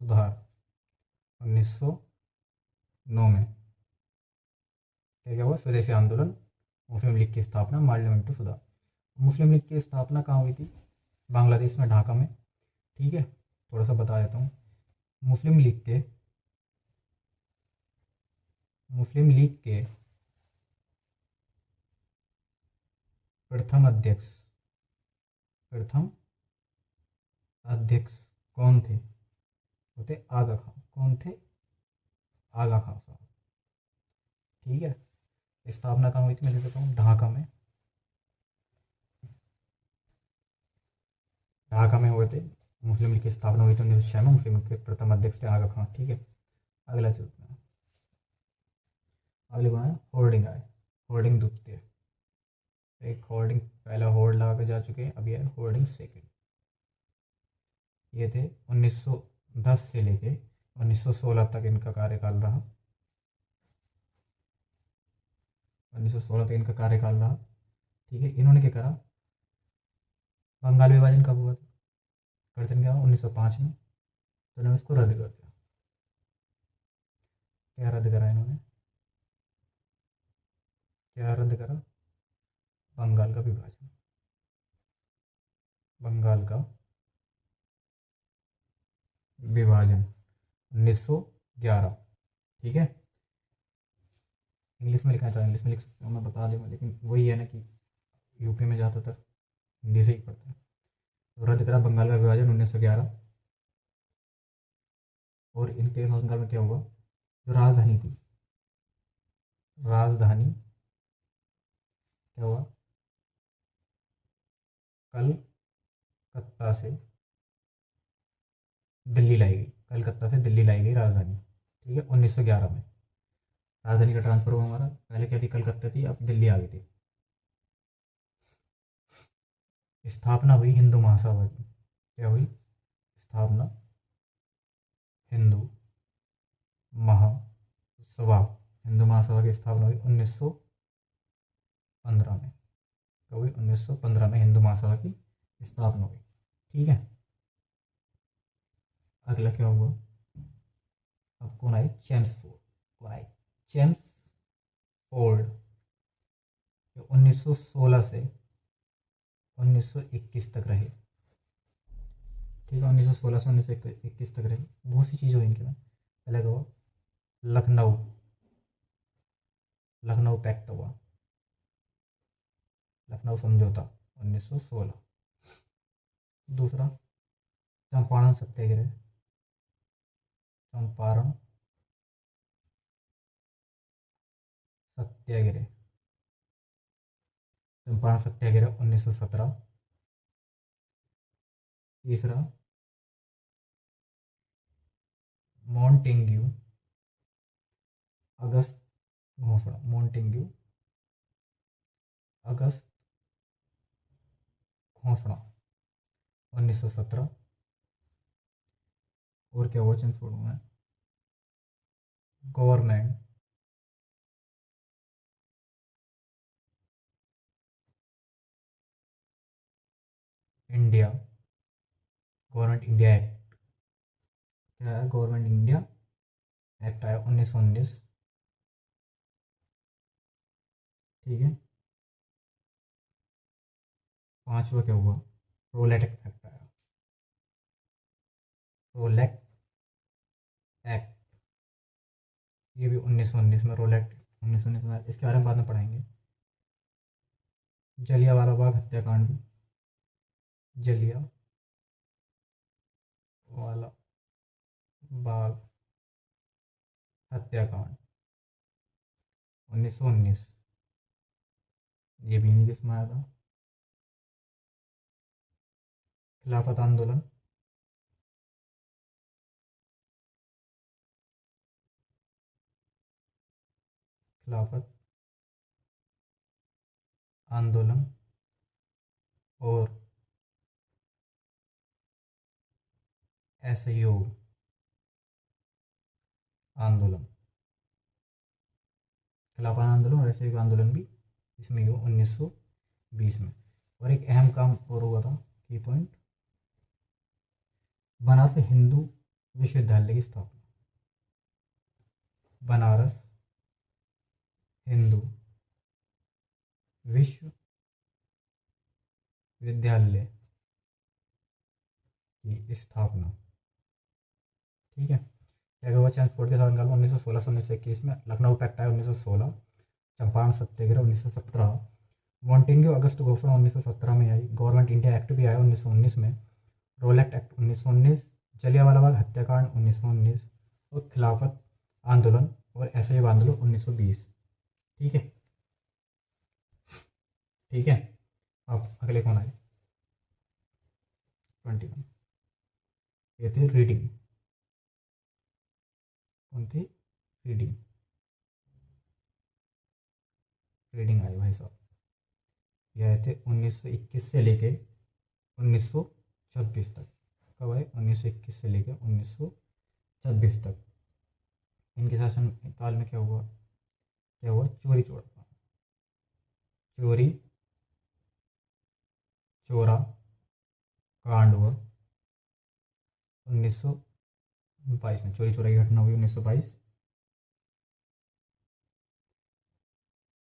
सुधार 1909 में। क्या हुआ? स्वदेशी आंदोलन, मुस्लिम लीग की स्थापना, मार्ले मिंटो सुधार। मुस्लिम लीग की स्थापना कहाँ हुई थी? बांग्लादेश में, ढाका में। ठीक है, थोड़ा सा बता देता हूँ। मुस्लिम लीग के प्रथम अध्यक्ष कौन थे? वो थे आगा खान। कौन थे? आगा खान साहब। ठीक है, स्थापना कहाँ हुई थी? मैं देता हूँ, ढाका में, ढाका में हुए थे। मुस्लिम लीग की स्थापना हुई थी 1906 में। मुस्लिम लीग के प्रथम अध्यक्ष थे आगा खान। ठीक है, अगला चलते हैं। अगले को है होर्डिंग आए, होर्डिंग द्वितीय। एक होर्डिंग, पहला होर्ड लगा के जा चुके हैं, अभी है होर्डिंग सेकंड। ये थे 1910 से लेके 1916 तक इनका कार्यकाल रहा, 1916 तक इनका कार्यकाल रहा। ठीक है, इन्होंने क्या करा? बंगाल विभाजन कब हुआ था? कर्जन क्या हुआ? 1905 में, तो इन्होंने उसको रद्द कर दिया। क्या रद्द करा इन्होंने? क्या रद्द करा? बंगाल का विभाजन, बंगाल का विभाजन 1911। ठीक है, इंग्लिश में लिखना चाहे इंग्लिश में लिख सकते हो, मैं बता दूंगा, लेकिन वही है ना कि यूपी में ज़्यादातर हिंदी से ही पढ़ते हैं। तो रद्द करा बंगाल का विभाजन 1911। और इनके शासनकाल में क्या हुआ? जो राजधानी थी, राजधानी क्या हुआ? कलकत्ता से दिल्ली लाई गई। कलकत्ता से दिल्ली लाई गई राजधानी, ठीक है, 1911 में राजधानी का ट्रांसफर हुआ हमारा। पहले क्या थी, कलकत्ता थी, अब दिल्ली आ गई थी। स्थापना हुई हिंदू महासभा की। क्या हुई? स्थापना हिंदू महासभा, हिंदू महासभा की स्थापना हुई 1915 में। क्या हुई? 1915 में हिंदू महासभा की स्थापना हुई, ठीक है। अगला क्या हुआ, अब कौन आए? चेम्सफोर्ड। कौन आए? चेम्सफोर्ड। 1916 से 1921 तक रहे, ठीक है, 1916 से 1921 तक रहे। बहुत सी चीज़ें हुई इनके में। पहले क्या हुआ? लखनऊ, लखनऊ पैक्ट हुआ, लखनऊ समझौता 1916। दूसरा, चंपारण सत्याग्रह, चंपारण सत्याग्रह, चंपारण सत्याग्रह 1917। तीसरा, मॉन्टेग्यू अगस्त घोषणा, मॉन्टेग्यू अगस्त घोषणा 1917। और क्या हुआ चंपारण में? Government India, government India act. क्या है? गवर्नमेंट इंडिया एक्ट आया 1919, ठीक है। पांचवा क्या हुआ? रोलेट एक्ट आया, रोलेट एक्ट, ये भी 1919 में। रोलेट 1919 में, इसके बारे में बाद में पढ़ाएंगे। जलियांवाला बाग हत्याकांड भी, जलियांवाला बाग हत्याकांड 1919, ये भी नहीं किसमें आया था? खिलाफत आंदोलन, खिलाफत आंदोलन और असहयोग आंदोलन, खिलाफत आंदोलन और असहयोग आंदोलन भी इसमें हुआ 1920 में। और एक अहम काम और हुआ था, की पॉइंट, बनारस हिंदू विश्वविद्यालय की स्थापना, बनारस हिंदू विश्वविद्यालय की स्थापना, ठीक है। क्या हुआ? चंद्रफोर्ड के शासनकाल में 1916 से 1921 में। लखनऊ पैक्ट आया 1916, चंपारण सत्याग्रह 1917, मॉन्टेग्यू अगस्त घोषणा 1917 में आई, गवर्नमेंट इंडिया एक्ट भी आया 1919 में, रोलेट एक्ट 1919, जलियांवाला बाग हत्याकांड 1919 और खिलाफत आंदोलन और असहयोग आंदोलन 1920, ठीक है, ठीक है। अब अगले कौन आए? 21, ये थे रीडिंग। कौन थी? रीडिंग, रीडिंग आए भाई साहब। ये आए थे 1921 से लेके 1926 तक। कब आए? 1921 से लेकर 1926 तक। इनके शासन काल में क्या हुआ? क्या हुआ? चोरी चोरा, चोरी चोरा कांड हुआ 1922 में। चोरी चोरा की घटना हुई 1922।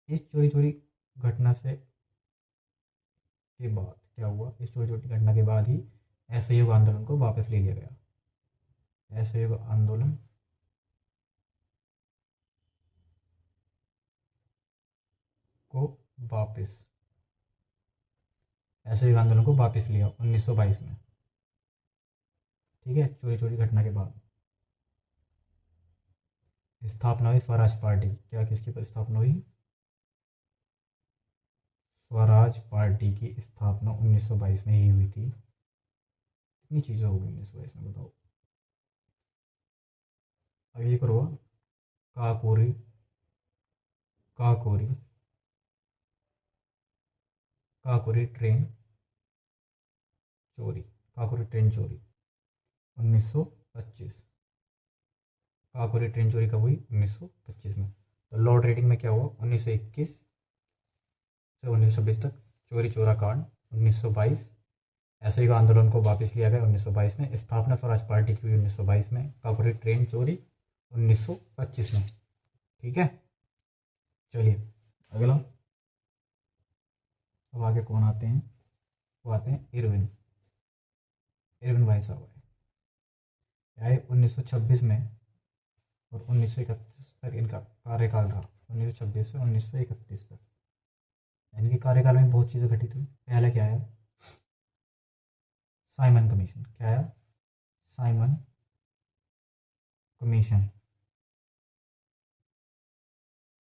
इस चोरी चोरी घटना से के बाद क्या हुआ? इस चोरी चोरी घटना के बाद ही असहयोग आंदोलन को वापस ले लिया गया। असहयोग आंदोलन को वापस, असहयोग आंदोलन को वापस लिया 1922 में, ठीक है। चोरी चोरी घटना के बाद स्थापना हुई स्वराज पार्टी। क्या, किसकी स्थापना हुई? स्वराज पार्टी की स्थापना 1922 में ही हुई थी। कितनी चीज़ें हो गई 1922 में, बताओ। अब ये करो, काकोरी काकोरी काकोरी ट्रेन चोरी, काकोरी ट्रेन चोरी 1925। काकोरी ट्रेन चोरी कब हुई? 1925 में। तो लॉर्ड रेटिंग में क्या हुआ? 1921 से 1926 तक चोरी चोरा कांड 1922। ऐसे ही आंदोलन को वापस लिया गया 1922 में। स्थापना स्वराज पार्टी की हुई 1922 में। काकोरी ट्रेन चोरी 1925 में। ठीक है, चलिए अगला। अब आगे कौन आते हैं? वो आते हैं इरविन। इरविन भाई साहब आए 1926 में और 1931 तक इनका कार्यकाल रहा। 1926 से 1931 तक इनके कार्यकाल में बहुत चीज़ें घटित हुई। पहले क्या है? Simon commission. क्या आया? Simon commission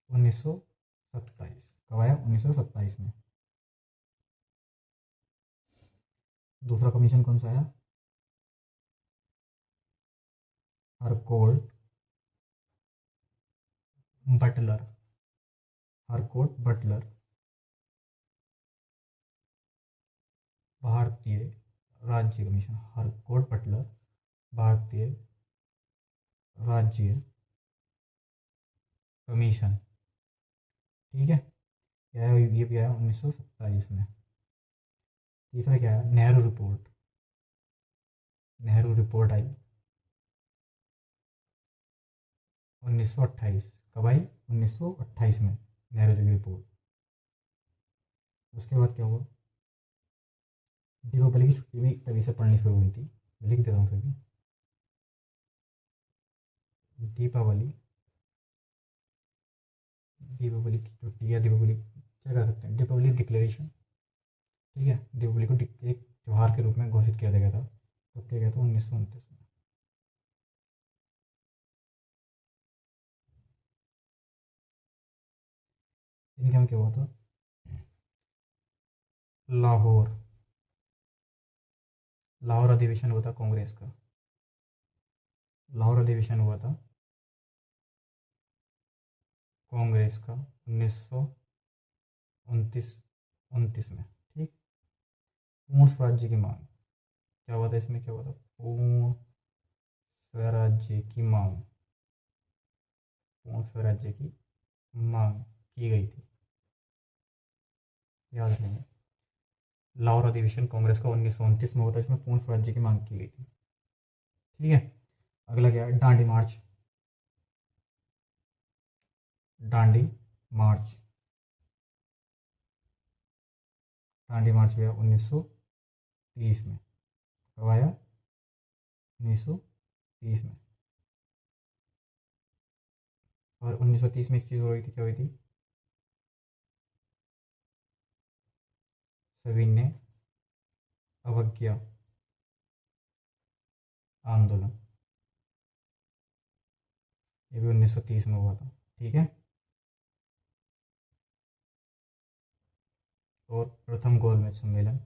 1927। कब आया? 1927 में। दूसरा कमीशन कौन सा आया? Harcourt Buttler. हरकोर्ट बटलर भारतीय राज्य कमीशन। हरकोर्ट बटलर भारतीय राज्य कमीशन। ठीक है, ये भी आया 1927 में। तीसरा क्या है? नेहरू रिपोर्ट। नेहरू रिपोर्ट आई 1928। कब आई? 1928 में नेहरू जी की रिपोर्ट। उसके बाद क्या हुआ? दीपावली की छुट्टी भी तभी से पढ़नी शुरू हुई थी। लिख देता हूँ फिर भी। दीपावली दीपावली की छुट्टी या दीपावली क्या कर सकते हैं? दीपावली डिक्लेरेशन। ठीक है, दीपावली को एक त्यौहार के रूप में घोषित किया गया था। कब किया गया था? 1929 में। इनके में क्या हुआ था? लाहौर लाहौर अधिवेशन हुआ था कांग्रेस का। लाहौर अधिवेशन हुआ था कांग्रेस का 1929 में। ठीक। पूर्ण स्वराज्य की मांग। क्या हुआ था इसमें? क्या हुआ था? पूर्ण स्वराज्य की मांग। पूर्ण स्वराज्य की मांग की गई थी, याद रखेंगे। लाहौर अधिवेशन कांग्रेस का 1929 में होता है। इसमें पूर्ण स्वराज्य की मांग की गई थी। ठीक है, अगला क्या है? दांडी मार्च। दांडी मार्च दांडी मार्च हुआ 1930 में। कब आया? 1930 में। और 1930 में एक चीज़ हो रही थी। क्या हुई थी? सविनय अवज्ञा आंदोलन। ये भी 1930 में हुआ था। ठीक है, और प्रथम गोलमेज सम्मेलन।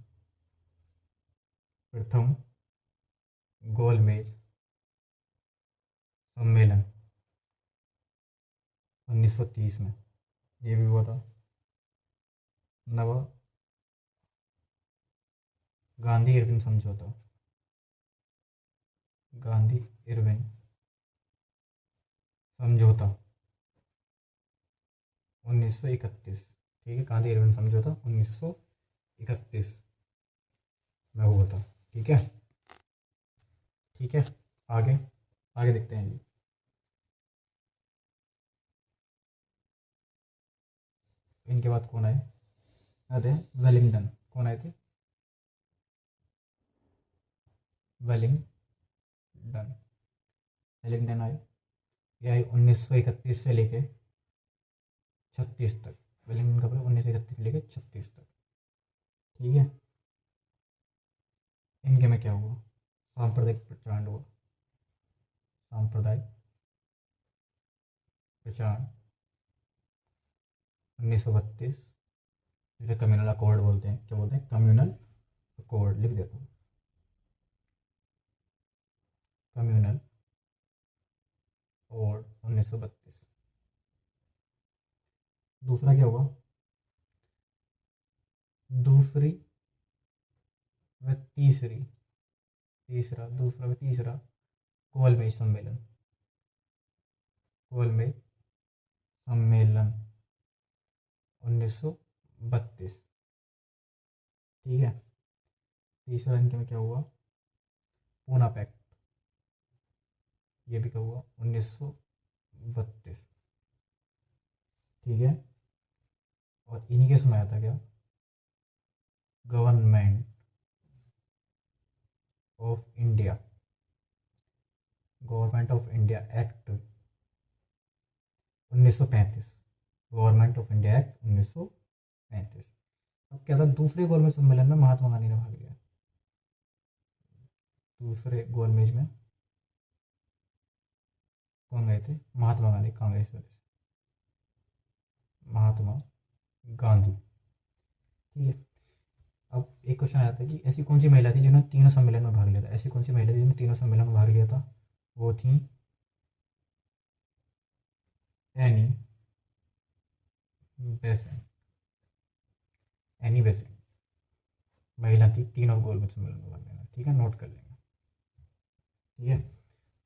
प्रथम गोलमेज सम्मेलन 1930 में ये भी हुआ था। नवा गांधी इरविन समझौता। गांधी इरविन समझौता 1931। ठीक है, गांधी इरविन समझौता 1931 में हुआ था। ठीक है, ठीक है, आगे आगे देखते हैं जी। इनके बाद कौन आए? आते हैं वेलिंगटन। कौन आए थे? वेलिंगटन। वेलिंगटन आए। ये आए 1931 से लेके 36 तक। वेलिंगटन कब? 1931 से लेके 36 तक। ठीक है, इनके में क्या हुआ? सांप्रदायिक प्रचंड हुआ। सांप्रदायिक प्रचंड 1932, जिसे कम्युनल अकॉर्ड बोलते हैं। क्या बोलते हैं? Communal accord. लिख देता हूँ, कम्युनल 1932। दूसरा क्या हुआ, दूसरा व तीसरा गोलमेज सम्मेलन, गोलमेज सम्मेलन 1932। ठीक है। तीसरा इनके में क्या हुआ, पूना पैक्ट, ये भी क्या हुआ 1932। ठीक है। और इन्हीं के समय आया था क्या, government of India, government of India act 1935, government of India act 1935। अब क्या था, दूसरे गोलमेज सम्मेलन में महात्मा गांधी ने भाग लिया। दूसरे गोलमेज में कौन गए थे, महात्मा गांधी, कांग्रेस वाले, महात्मा गांधी। ठीक है। अब एक क्वेश्चन आया था कि ऐसी कौन सी महिला थी जिन्होंने तीनों सम्मेलन में भाग लिया था, ऐसी कौन सी महिला थी जिन्होंने तीनों सम्मेलन में भाग लिया था, वो थी एनी बेसेंट। एनी बेसेंट महिला थी, तीनों गोलमेज सम्मेलन में भाग लेना। ठीक है, नोट कर लेंगे। ठीक है,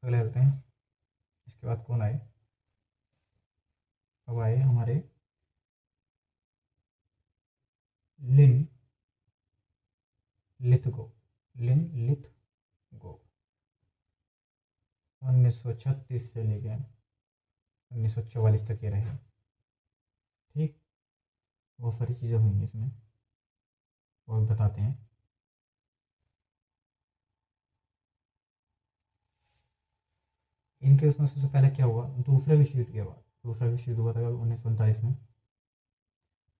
अगले करते हैं। इसके बाद कौन आए, अब आए हमारे लिन लिथगो, 1936 से लेकर 1944 तक ये रहे। ठीक, बहुत सारी चीज़ें हुई इसमें और बताते हैं। इनके उसमें सबसे पहले क्या हुआ, दूसरे विश्व युद्ध के बाद, दूसरा विश्व युद्ध हुआ था 1939 में।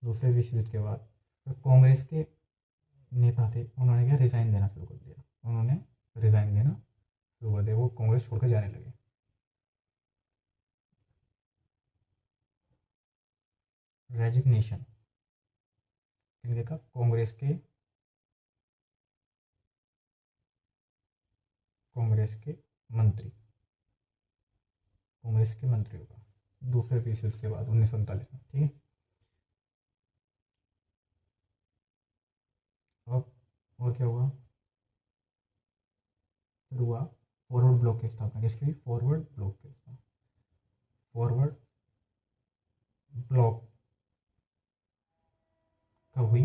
दूसरे विश्व युद्ध के बाद तो कांग्रेस के नेता थे, उन्होंने क्या रिजाइन देना शुरू कर दिया, उन्होंने रिजाइन देना शुरू कर दिया, वो कांग्रेस छोड़कर जाने लगे। रेजिग्नेशन इनके का, कांग्रेस के मंत्रियों का दूसरे विश्व युद्ध के बाद 1939 में। ठीक है। अब और क्या हुआ, फिर हुआ फॉरवर्ड ब्लॉक की स्थापना। किसकी हुई, फॉरवर्ड ब्लॉक की स्थापना। फॉरवर्ड ब्लॉक कब हुई,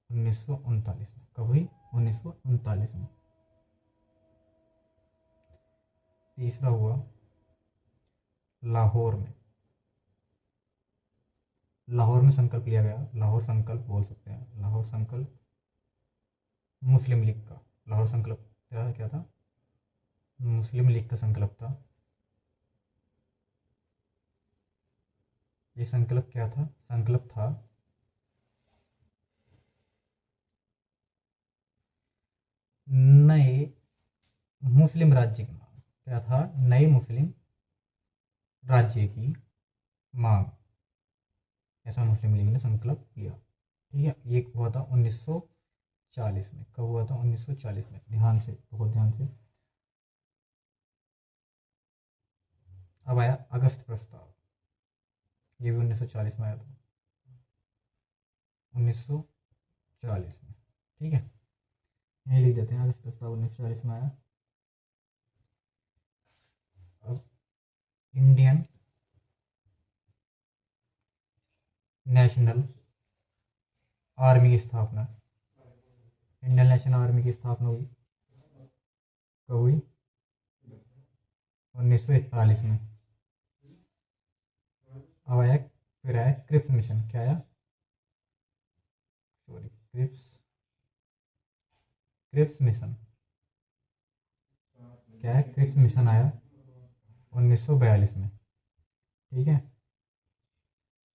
1939 में। कब हुई, 1939 में। तीसरा हुआ लाहौर में, लाहौर में संकल्प लिया गया, लाहौर संकल्प बोल सकते हैं, लाहौर संकल्प मुस्लिम लीग का, लाहौर संकल्प क्या था, मुस्लिम लीग का संकल्प था। ये संकल्प क्या था, संकल्प था नए मुस्लिम राज्य की मांग। क्या था, नए मुस्लिम राज्य की मांग, ऐसा मुस्लिम लीग ने संकल्प लिया। ठीक है, ये हुआ था 1940 में। कब हुआ था, 1940 में। ध्यान से, बहुत ध्यान से। अब आया अगस्त प्रस्ताव, ये भी 1940 में आया था, 1940 में। ठीक है, यही लिख देते हैं, अगस्त प्रस्ताव 1940 में आया। अब इंडियन नेशनल आर्मी की स्थापना, इंडियन नेशनल आर्मी की स्थापना हुई, कब हुई, 1941 में। अब आया, फिर आया क्रिप्स मिशन। क्या आया, सॉरी, क्रिप्स मिशन। क्या है, क्रिप्स मिशन आया 1942 में। ठीक है।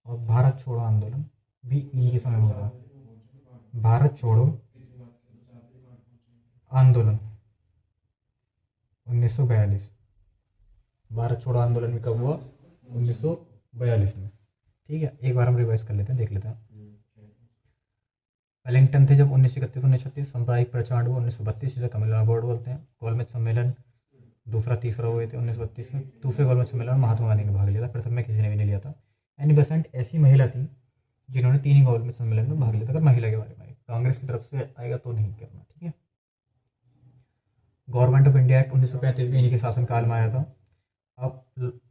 और भारत छोड़ो आंदोलन भी इन्हीं के समय में हुआ। भारत छोड़ो आंदोलन 1942, भारत छोड़ो आंदोलन भी कब हुआ, 1942 में। ठीक है, एक बार हम रिवाइज कर लेते हैं, देख लेते हैं। वेलिंगटन थे जब 1931-1936, सांप्रदायिक प्रचार हुआ 1932, जिसे कमिला बोर्ड बोलते हैं। गोलमेज सम्मेलन दूसरा तीसरा हुए थे 1932 में। दूसरे गोलमेज सम्मेलन में महात्मा गांधी ने भाग लिया था, प्रथम में किसी ने भी नहीं लिया था। एनी बेसेंट ऐसी महिला थी जिन्होंने 3 ही गोलमेज सम्मेलन में भाग लिया था। अगर महिला के बारे में कांग्रेस की तरफ से आएगा तो नहीं करना, ठीक है। गवर्नमेंट ऑफ इंडिया एक्ट 1935 भी इन्हीं के शासनकाल में आया था। अब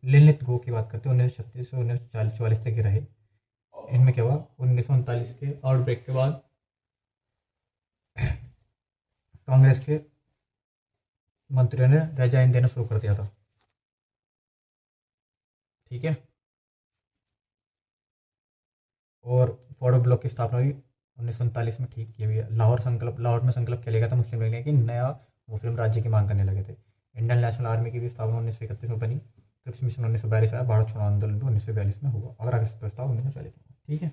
ललित गो की बात करते हैं, 1936 से 1944 तक रहे। इनमें क्या हुआ, 1939 के आउटब्रेक के बाद कांग्रेस के मंत्रियों ने रिजाइन देना शुरू कर दिया था, ठीक है। और फॉरवर्ड ब्लॉक की स्थापना हुई 1939 में, ठीक किया गया। लाहौर में संकल्प किया गया था मुस्लिम लीग ने कि नया मुस्लिम राज्य की मांग करने लगे थे। इंडियन नेशनल आर्मी की भी स्थापना 1931 में बनी। क्रिप्स मिशन 1942 आया। भारत छोड़ो आंदोलन 1942 में हुआ। अगर अगस्त प्रस्ताव 1940 में, ठीक है।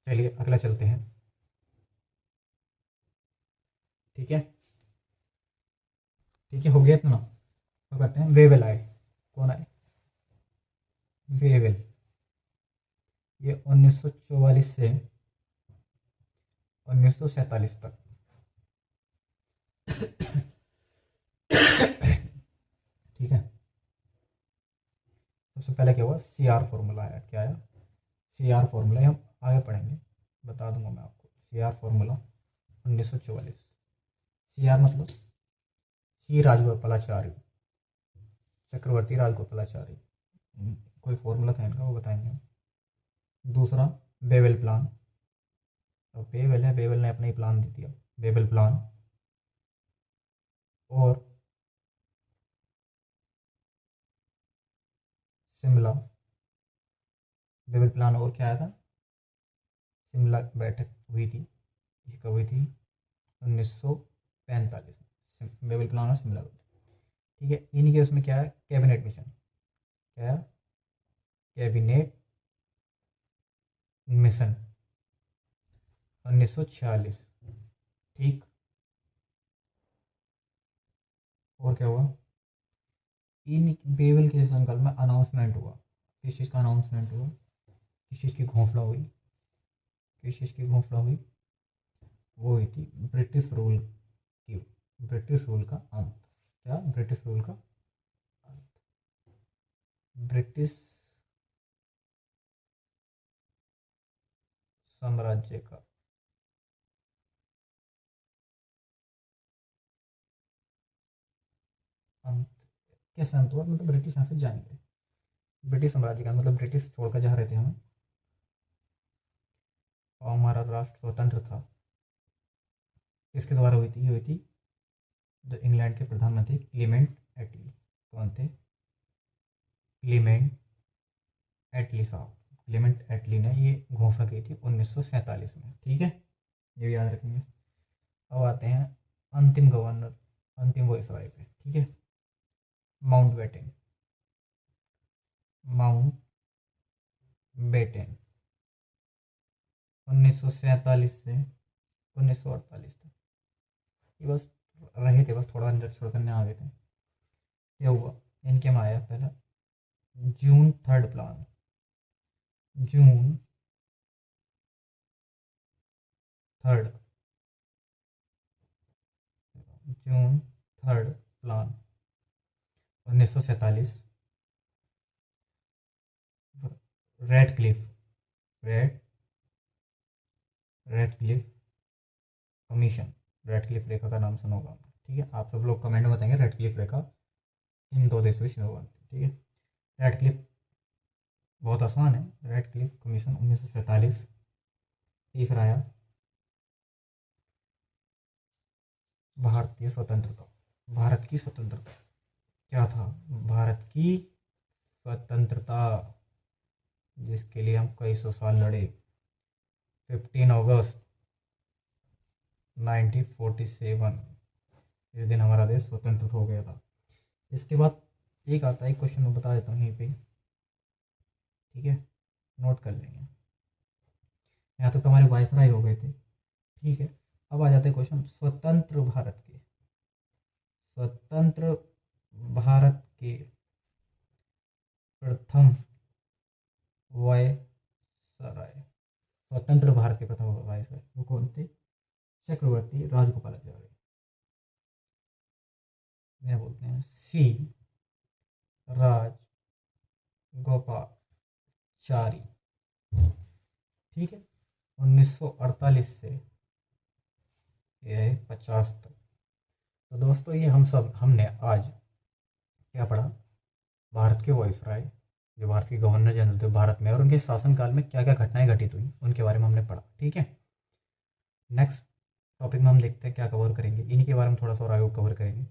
चलिए अगला चलते हैं, ठीक है। ठीक है, हो गया इतना। तो करते हैं वेवेल आए। कौन आए? वेवेल। ये 1944 से 1947 तक ठीक है। सबसे पहले क्या हुआ, CR फॉर्मूला आया। क्या आया? CR formula. हम आगे पढ़ेंगे, बता दूंगा मैं आपको। CR formula 1944। CR मतलब श्री राजगोपालाचारी, चक्रवर्ती राजगोपालाचारी। कोई फॉर्मूला था इनका, वो बताएंगे हम। दूसरा बेवेल प्लान। तो बेवेल है, बेवेल ने अपना ही प्लान दे दिया, बेवेल प्लान। और शिमला, बेवेल प्लान। और क्या आया था? शिमला बैठक हुई थी। ये कब हुई थी? 1945 में। बेवेल प्लान और शिमला, ठीक है। इन्हीं के उसमें क्या है, कैबिनेट मिशन। क्या है? कैबिनेट मिशन 1946, ठीक। और क्या हुआ, इन बेवल के शासनकाल में अनाउंसमेंट हुआ। किस चीज़ का अनाउंसमेंट हुआ? किस चीज़ की घोषणा हुई? किस चीज़ की घोषणा हुई? वो हुई थी ब्रिटिश रूल की, ब्रिटिश रूल का अंत। क्या? ब्रिटिश रूल का अंत, ब्रिटिश साम्राज्य का अंत। कैसे अंत हुआ? मतलब ब्रिटिश यहाँ से जाएंगे। ब्रिटिश साम्राज्य का मतलब ब्रिटिश छोड़कर जा रहे थे हम, और हमारा राष्ट्र स्वतंत्र था। इसके द्वारा हुई थी, ये हुई थी जो इंग्लैंड के प्रधानमंत्री क्लीमेंट एटली। कौन थे? क्लीमेंट एटली साहब। क्लीमेंट एटली ने ये घोषणा की थी 1947 में, ठीक है। ये भी याद रखेंगे। अब आते हैं अंतिम गवर्नर, अंतिम वॉइसरॉय पे, ठीक है। माउंट बेटन, माउंट बेटन 1947 से 1948 तक। ये बस रहे थे, बस थोड़ा अंदर छोड़ करने आ गए थे। क्या हुआ इनके में आया? पहला June third plan, June third, June third plan 1947। Radcliffe, रेड Radcliffe commission. Radcliffe रेखा का नाम सुना होगा, ठीक है। आप सब लोग कमेंट में बताएंगे रेड क्लिफ रेखा इन दो देशों की सीमा बनती है, ठीक है। रेड क्लिफ बहुत आसान है। Red Cliff commission 1947। तीसरा आया भारतीय स्वतंत्रता, भारत की स्वतंत्रता। क्या था? भारत की स्वतंत्रता, जिसके लिए हम कई सौ साल लड़े। 15 अगस्त 1947, इस दिन हमारा देश स्वतंत्र हो गया था। इसके बाद एक आता है, क्वेश्चन मैं बता देता हूँ यहीं पे, ठीक है, नोट कर लेंगे। यहाँ तक तो हमारे वायसराय हो गए थे, ठीक है। अब आ जाते हैं क्वेश्चन स्वतंत्र भारत के, स्वतंत्र भारत के प्रथम वायसराय, स्वतंत्र भारत के प्रथम वायसराय वो कौन थे? चक्रवर्ती राजगोपालाचारी। इन्हें बोलते हैं सी राजगोपाचारी। ठीक है, 1948 से ये है 50 तक। तो दोस्तों ये हमने आज क्या पढ़ा, भारत के वायसराय जो भारत के गवर्नर जनरल थे भारत में, और उनके शासनकाल में क्या क्या घटनाएं घटित हुई उनके बारे में हमने पढ़ा। ठीक है, नेक्स्ट टॉपिक में हम देखते हैं क्या कवर करेंगे, इन्हीं के बारे में थोड़ा सा और आगे कवर करेंगे।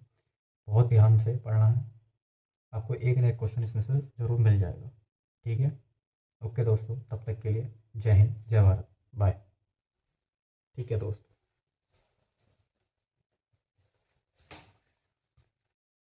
बहुत ध्यान से पढ़ना है, आपको एक ना एक क्वेश्चन इसमें से ज़रूर मिल जाएगा। ठीक है, ओके दोस्तों, तब तक के लिए जय हिंद, जय भारत, बाय। ठीक है दोस्तों।